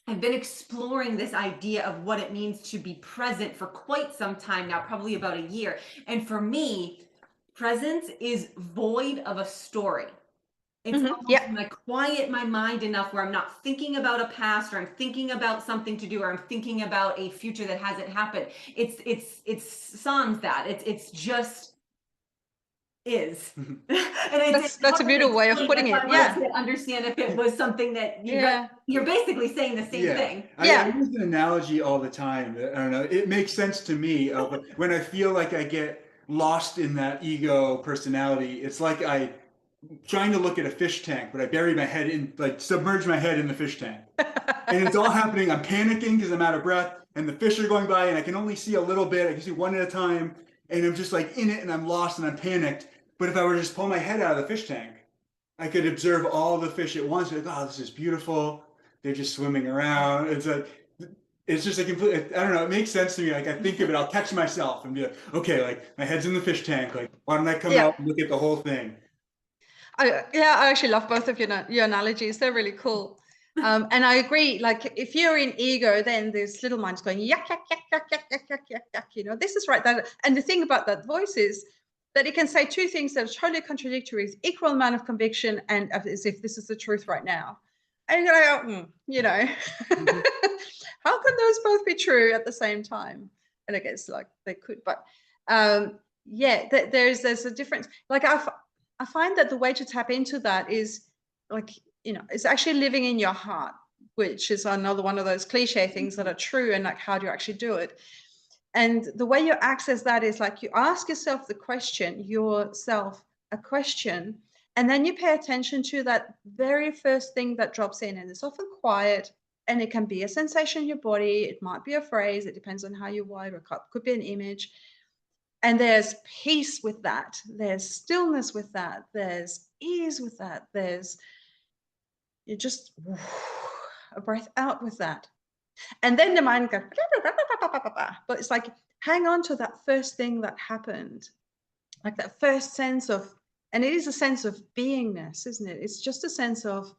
I've been exploring this idea of what it means to be present for quite some time now, probably about a year. And for me, presence is void of a story. It's almost when I quiet my mind enough where I'm not thinking about a past, or I'm thinking about something to do, or I'm thinking about a future that hasn't happened. It's sans that. It's just is. And that's a beautiful way of putting it. Yeah. To understand if it was something that you're basically saying the same thing. I use an analogy all the time. I don't know. It makes sense to me when I feel like I get lost in that ego personality. It's like I trying to look at a fish tank, but I bury my head in, like submerge my head in the fish tank. And it's all happening. I'm panicking because I'm out of breath and the fish are going by and I can only see a little bit. I can see one at a time and I'm just like in it and I'm lost and I'm panicked. But if I were to just pull my head out of the fish tank, I could observe all the fish at once. Like, oh, this is beautiful. They're just swimming around. It's just a complete, I don't know, it makes sense to me. Like I think of it, I'll catch myself and be like, okay, like my head's in the fish tank. Like, why don't I come out and look at the whole thing? I actually love both of your analogies. They're really cool. And I agree, like if you're in ego, then this little mind's going yuck, yuck, yuck, yuck, yuck, yuck, yuck, yuck, yuck, this is right, that. And the thing about that voice is that it can say two things that are totally contradictory with equal amount of conviction and as if this is the truth right now. And you're like, how can those both be true at the same time? And I guess like they could, but yeah, there's a difference. Like I find that the way to tap into that is like, it's actually living in your heart, which is another one of those cliche things that are true, and like, how do you actually do it? And the way you access that is like, you ask yourself a question, and then you pay attention to that very first thing that drops in, and it's often quiet, and it can be a sensation in your body, it might be a phrase, it depends on how you wire, or it could be an image. And there's peace with that, there's stillness with that, there's ease with that, there's you just a breath out with that. And then the mind goes, but it's like, hang on to that first thing that happened, like that first sense of, and it is a sense of beingness, isn't it? It's just a sense of,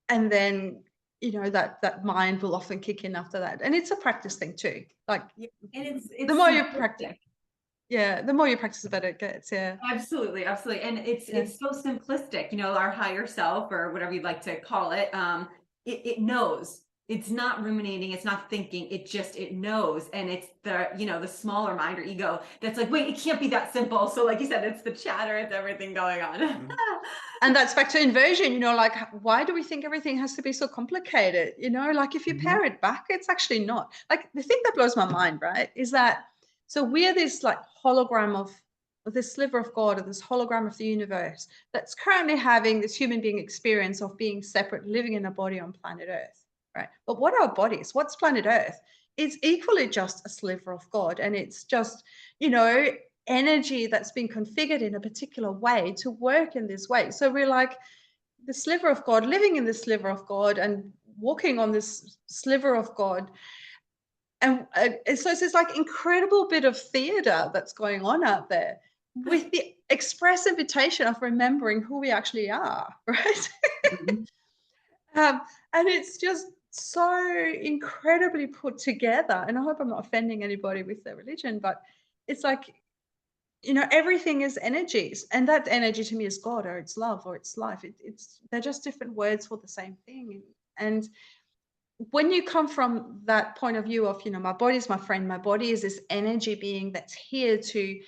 and then, that mind will often kick in after that. And it's a practice thing too. Like, Yeah, and it's the more you simplistic. practice, the more you practice, the better it gets. Yeah. Absolutely, absolutely. And it's so simplistic, our higher self, or whatever you'd like to call it. It knows. It's not ruminating, it's not thinking, it knows. And it's the smaller mind or ego that's like, wait, it can't be that simple. So like you said, it's the chatter, it's everything going on. And that's back to inversion, like, why do we think everything has to be so complicated? Like, if you pare it back, it's actually not. Like, the thing that blows my mind, right, is that, so we're this like hologram of this sliver of God, or this hologram of the universe that's currently having this human being experience of being separate, living in a body on planet Earth, right? But what are bodies? What's planet Earth? It's equally just a sliver of God, and it's just, energy that's been configured in a particular way to work in this way. So we're like the sliver of God, living in the sliver of God, and walking on this sliver of God. And so it's this like incredible bit of theater that's going on out there, with the express invitation of remembering who we actually are, right? And it's just so incredibly put together. And I hope I'm not offending anybody with their religion, but it's like, everything is energies, and that energy to me is God, or it's love, or it's life. They're just different words for the same thing. And when you come from that point of view of, my body is my friend, my body is this energy being that's here to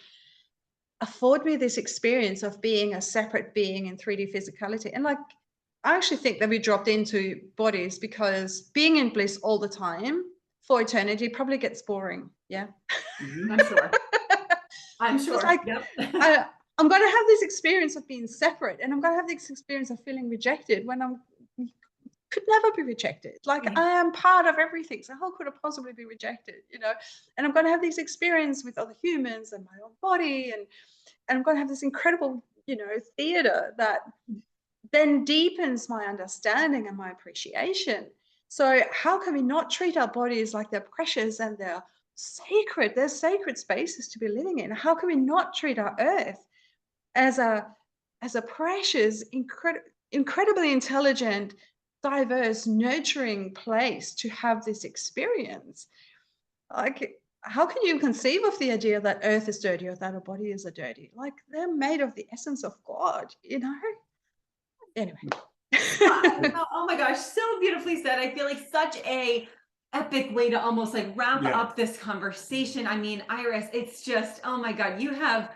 afford me this experience of being a separate being in 3D physicality. And like, I actually think that we dropped into bodies because being in bliss all the time for eternity probably gets boring. Yeah. I'm sure. I'm sure. It's like, yep. I'm going to have this experience of being separate, and I'm going to have this experience of feeling rejected when could never be rejected. Like, I am part of everything. So how could I possibly be rejected? And I'm going to have this experience with other humans and my own body, and I'm going to have this incredible, theater that then deepens my understanding and my appreciation. So how can we not treat our bodies like they're precious and they're sacred? They're sacred spaces to be living in. How can we not treat our earth as a precious, incredibly intelligent, diverse, nurturing place to have this experience? Like, how can you conceive of the idea that earth is dirty, or that our body is dirty? Like, they're made of the essence of God, Anyway. Oh my gosh, so beautifully said. I feel like such a epic way to almost like wrap up this conversation. I mean, Iris, it's just, oh my God, you have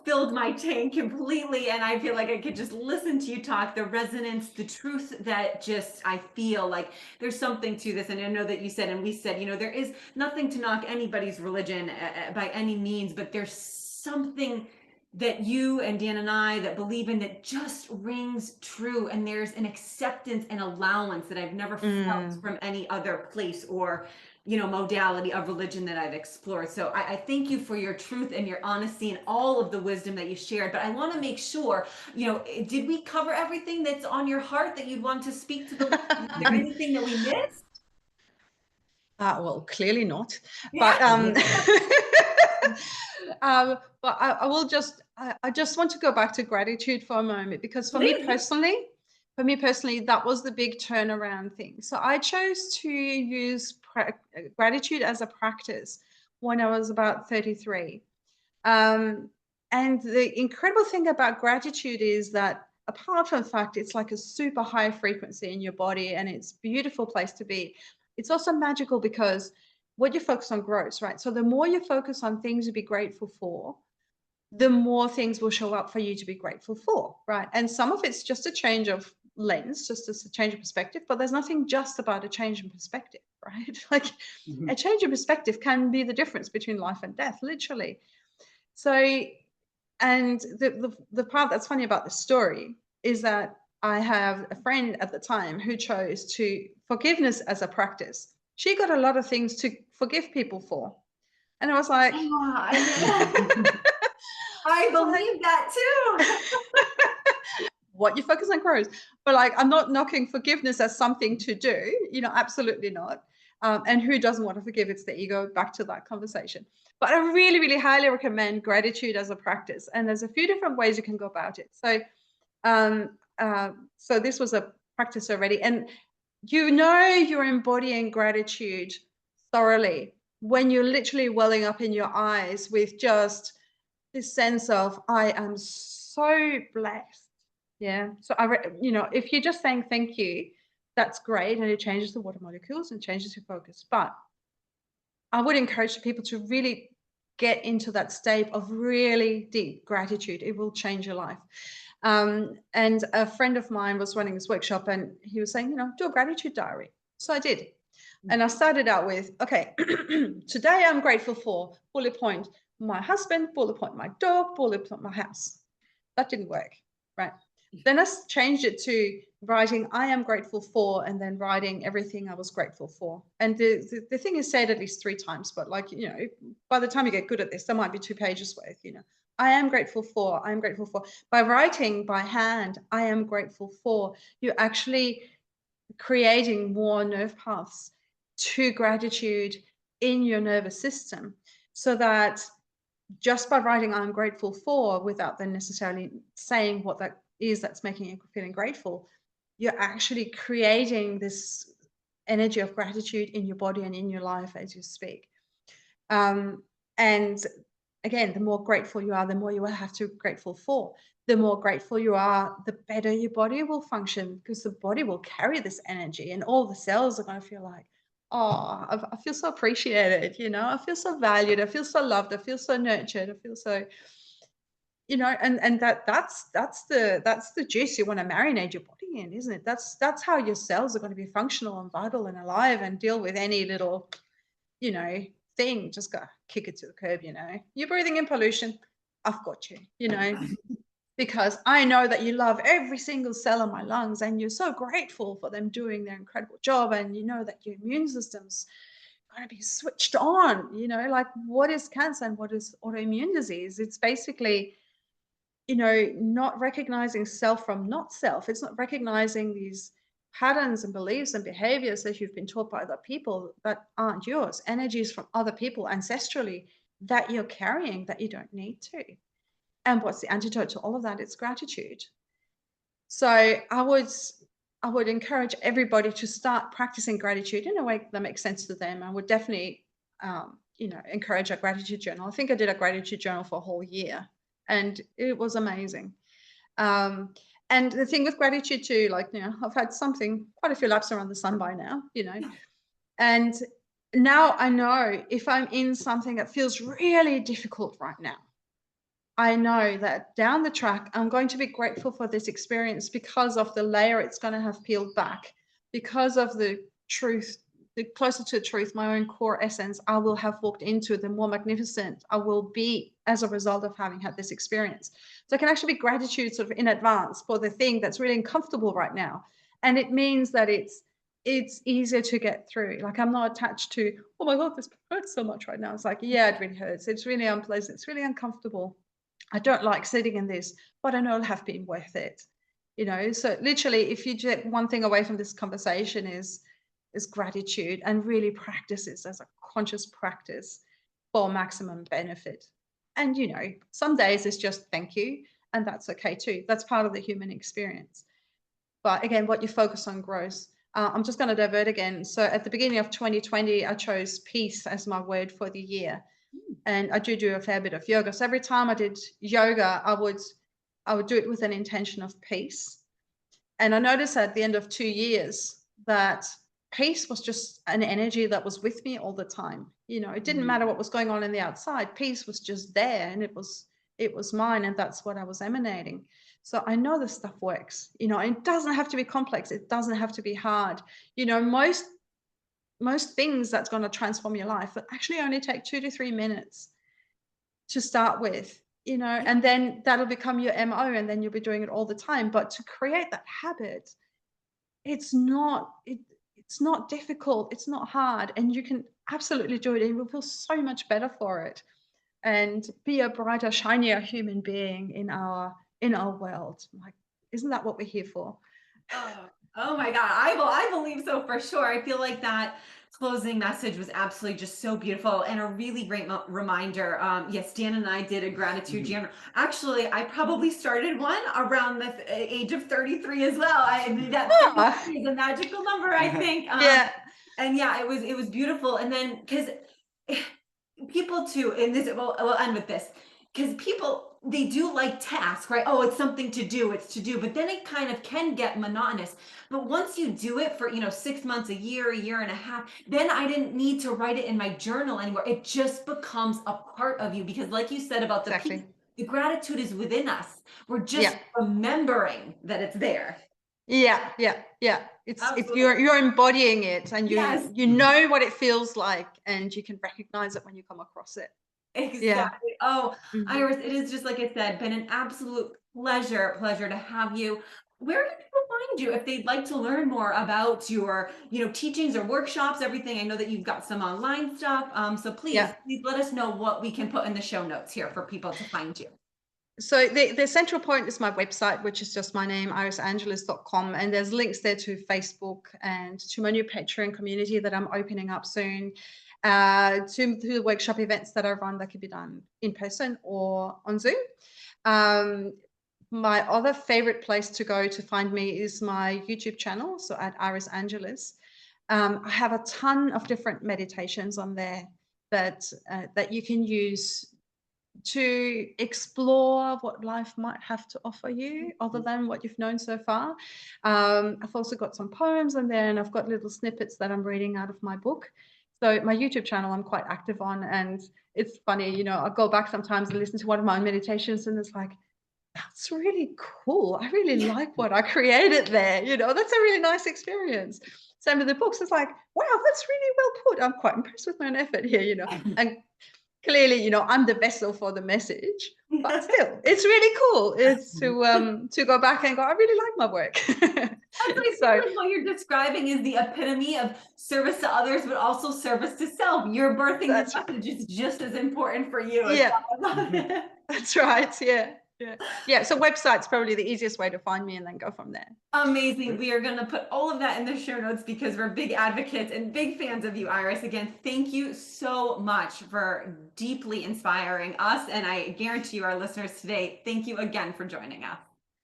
filled my tank completely. And I feel like I could just listen to you talk, the resonance, the truth that just, I feel like there's something to this. And I know that you said, and we said, there is nothing to knock anybody's religion by any means, but there's something that you and Dan and I that believe in that just rings true. And there's an acceptance and allowance that I've never felt from any other place or, modality of religion that I've explored. So I thank you for your truth and your honesty and all of the wisdom that you shared. But I want to make sure, did we cover everything that's on your heart that you'd want to speak to the listeners? Is there anything that we missed? Well, clearly not. But but I will just, I just want to go back to gratitude for a moment, because for me personally, that was the big turnaround thing. So I chose to use gratitude as a practice when I was about 33. And the incredible thing about gratitude is that, apart from the fact it's like a super high frequency in your body and it's a beautiful place to be, it's also magical because what you focus on grows, right? So the more you focus on things to be grateful for, the more things will show up for you to be grateful for, right? And some of it's just a change of lens, just as a change of perspective, but there's nothing just about a change in perspective, right? Like a change in perspective can be the difference between life and death, literally. So, and the part that's funny about the story is that I have a friend at the time who chose to forgiveness as a practice. She got a lot of things to forgive people for. And I was like, I believe that too. what you focus on grows. But like, I'm not knocking forgiveness as something to do, absolutely not. And who doesn't want to forgive? It's the ego. Back to that conversation. But I really, really highly recommend gratitude as a practice. And there's a few different ways you can go about it. So this was a practice already. And you're embodying gratitude thoroughly when you're literally welling up in your eyes with just this sense of, I am so blessed. Yeah. So if you're just saying thank you, that's great. And it changes the water molecules and changes your focus. But I would encourage people to really get into that state of really deep gratitude. It will change your life. And a friend of mine was running this workshop and he was saying, do a gratitude diary. So I did. And I started out with, okay, today I'm grateful for bullet point my husband, bullet point my dog, bullet point my house. That didn't work, right? Then I changed it to writing I am grateful for, and then writing everything I was grateful for. And the thing is said at least 3 times, but by the time you get good at this, there might be 2 pages worth, I am grateful for, I am grateful for. By writing by hand, I am grateful for, you're actually creating more nerve paths to gratitude in your nervous system, so that just by writing I'm grateful for without then necessarily saying what that is that's making you feeling grateful, you're actually creating this energy of gratitude in your body and in your life as you speak. And again, the more grateful you are, the more you will have to be grateful for. The more grateful you are, the better your body will function, because the body will carry this energy and all the cells are going to feel like, oh, I feel so appreciated, I feel so valued, I feel so loved, I feel so nurtured, I feel so, and that's the juice you want to marinate your body in, isn't it? That's how your cells are going to be functional and vital and alive and deal with any little, thing. Just go kick it to the curb. You're breathing in pollution, I've got you, because I know that you love every single cell in my lungs and you're so grateful for them doing their incredible job, and you know that your immune system's going to be switched on. Like, what is cancer and what is autoimmune disease? It's basically not recognizing self from not self. It's not recognizing these patterns and beliefs and behaviors that you've been taught by other people that aren't yours, energies from other people ancestrally that you're carrying that you don't need to. And what's the antidote to all of that? It's gratitude. So I would encourage everybody to start practicing gratitude in a way that makes sense to them. I would definitely encourage a gratitude journal. I think I did a gratitude journal for a whole year and it was amazing. And the thing with gratitude too, I've had quite a few laps around the sun by now, and now I know if I'm in something that feels really difficult right now, I know that down the track, I'm going to be grateful for this experience because of the layer it's going to have peeled back, because of the truth, the closer to the truth, my own core essence, I will have walked into, the more magnificent I will be as a result of having had this experience. So I can actually be gratitude sort of in advance for the thing that's really uncomfortable right now. And it means that it's easier to get through. Like, I'm not attached to, oh my God, this hurts so much right now. It's like, yeah, it really hurts. It's really unpleasant. It's really uncomfortable. I don't like sitting in this, but I know it'll have been worth it. So literally, if you get one thing away from this conversation is gratitude, and really practice this as a conscious practice for maximum benefit. And some days it's just thank you, and that's okay too. That's part of the human experience. But again, what you focus on grows. I'm just going to divert again. So at the beginning of 2020, I chose peace as my word for the year. And I do a fair bit of yoga. So every time I did yoga, I would do it with an intention of peace. And I noticed at the end of 2 years that peace was just an energy that was with me all the time. It didn't matter what was going on in the outside. Peace was just there, and it was mine, and that's what I was emanating. So I know this stuff works. It doesn't have to be complex. It doesn't have to be hard. Most things that's going to transform your life will actually only take 2 to 3 minutes to start with, and then that'll become your MO, and then you'll be doing it all the time. But to create that habit, it's not difficult. It's not hard, and you can absolutely do it, and you'll feel so much better for it, and be a brighter, shinier human being in our world. Like, isn't that what we're here for? Oh my God. I believe so, for sure. I feel like that closing message was absolutely just so beautiful, and a really great reminder. Yes, Dan and I did a gratitude journal. Actually, I probably started one around the age of 33 as well. That 33 is a magical number, I think. Yeah. And yeah, it was beautiful. And then, because people too, and this, we'll end with this, because people, they do like tasks, right? Oh, it's something to do, it's to do, but then it kind of can get monotonous. But once you do it for 6 months, a year and a half, then I didn't need to write it in my journal anymore. It just becomes a part of you, because like you said about the Exactly. peace, the gratitude is within us. We're just remembering that it's there. Yeah. It's Absolutely. you're embodying it, and Yes. you know what it feels like, and you can recognize it when you come across it. Exactly. Oh, Mhm. Iris, it is, just like I said, been an absolute pleasure to have you. Where can people find you if they'd like to learn more about your, teachings or workshops, everything? I know that you've got some online stuff. So please let us know what we can put in the show notes here for people to find you. So the central point is my website, which is just my name, irisangelys.com, and there's links there to Facebook and to my new Patreon community that I'm opening up soon, to the workshop events that I run that can be done in person or on Zoom. My other favorite place to go to find me is my YouTube channel, so at Iris Angelys. I have a ton of different meditations on there that you can use to explore what life might have to offer you other than what you've known so far. I've also got some poems on there, and I've got little snippets that I'm reading out of my book. So my YouTube channel I'm quite active on, and it's funny, I go back sometimes and listen to one of my meditations, and it's like, that's really cool. I really like what I created there. That's a really nice experience. Same with the books. It's like, wow, that's really well put. I'm quite impressed with my own effort here, and clearly, I'm the vessel for the message, but still, it's really cool. It's to go back and go, I really like my work. I feel like what you're describing is the epitome of service to others, but also service to self. You're birthing the message is just as important for you. That's right. Yeah. So website's probably the easiest way to find me, and then go from there. Amazing. We are going to put all of that in the show notes, because we're big advocates and big fans of you, Iris. Again, thank you so much for deeply inspiring us, and I guarantee you, our listeners today, thank you again for joining us.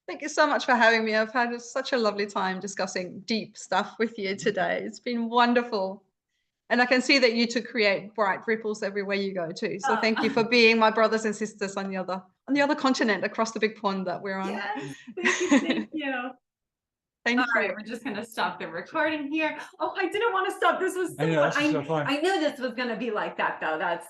Thank you so much for having me. I've had such a lovely time discussing deep stuff with you today. It's been wonderful. And I can see that you two create bright ripples everywhere you go too. So thank you for being my brothers and sisters on the other continent, across the big pond that we're on. Yes, thank you. Thank you. All right, we're just going to stop the recording here. Oh, I didn't want to stop. This was so I know, fun. this is so fun. I knew this was going to be like that, though. That's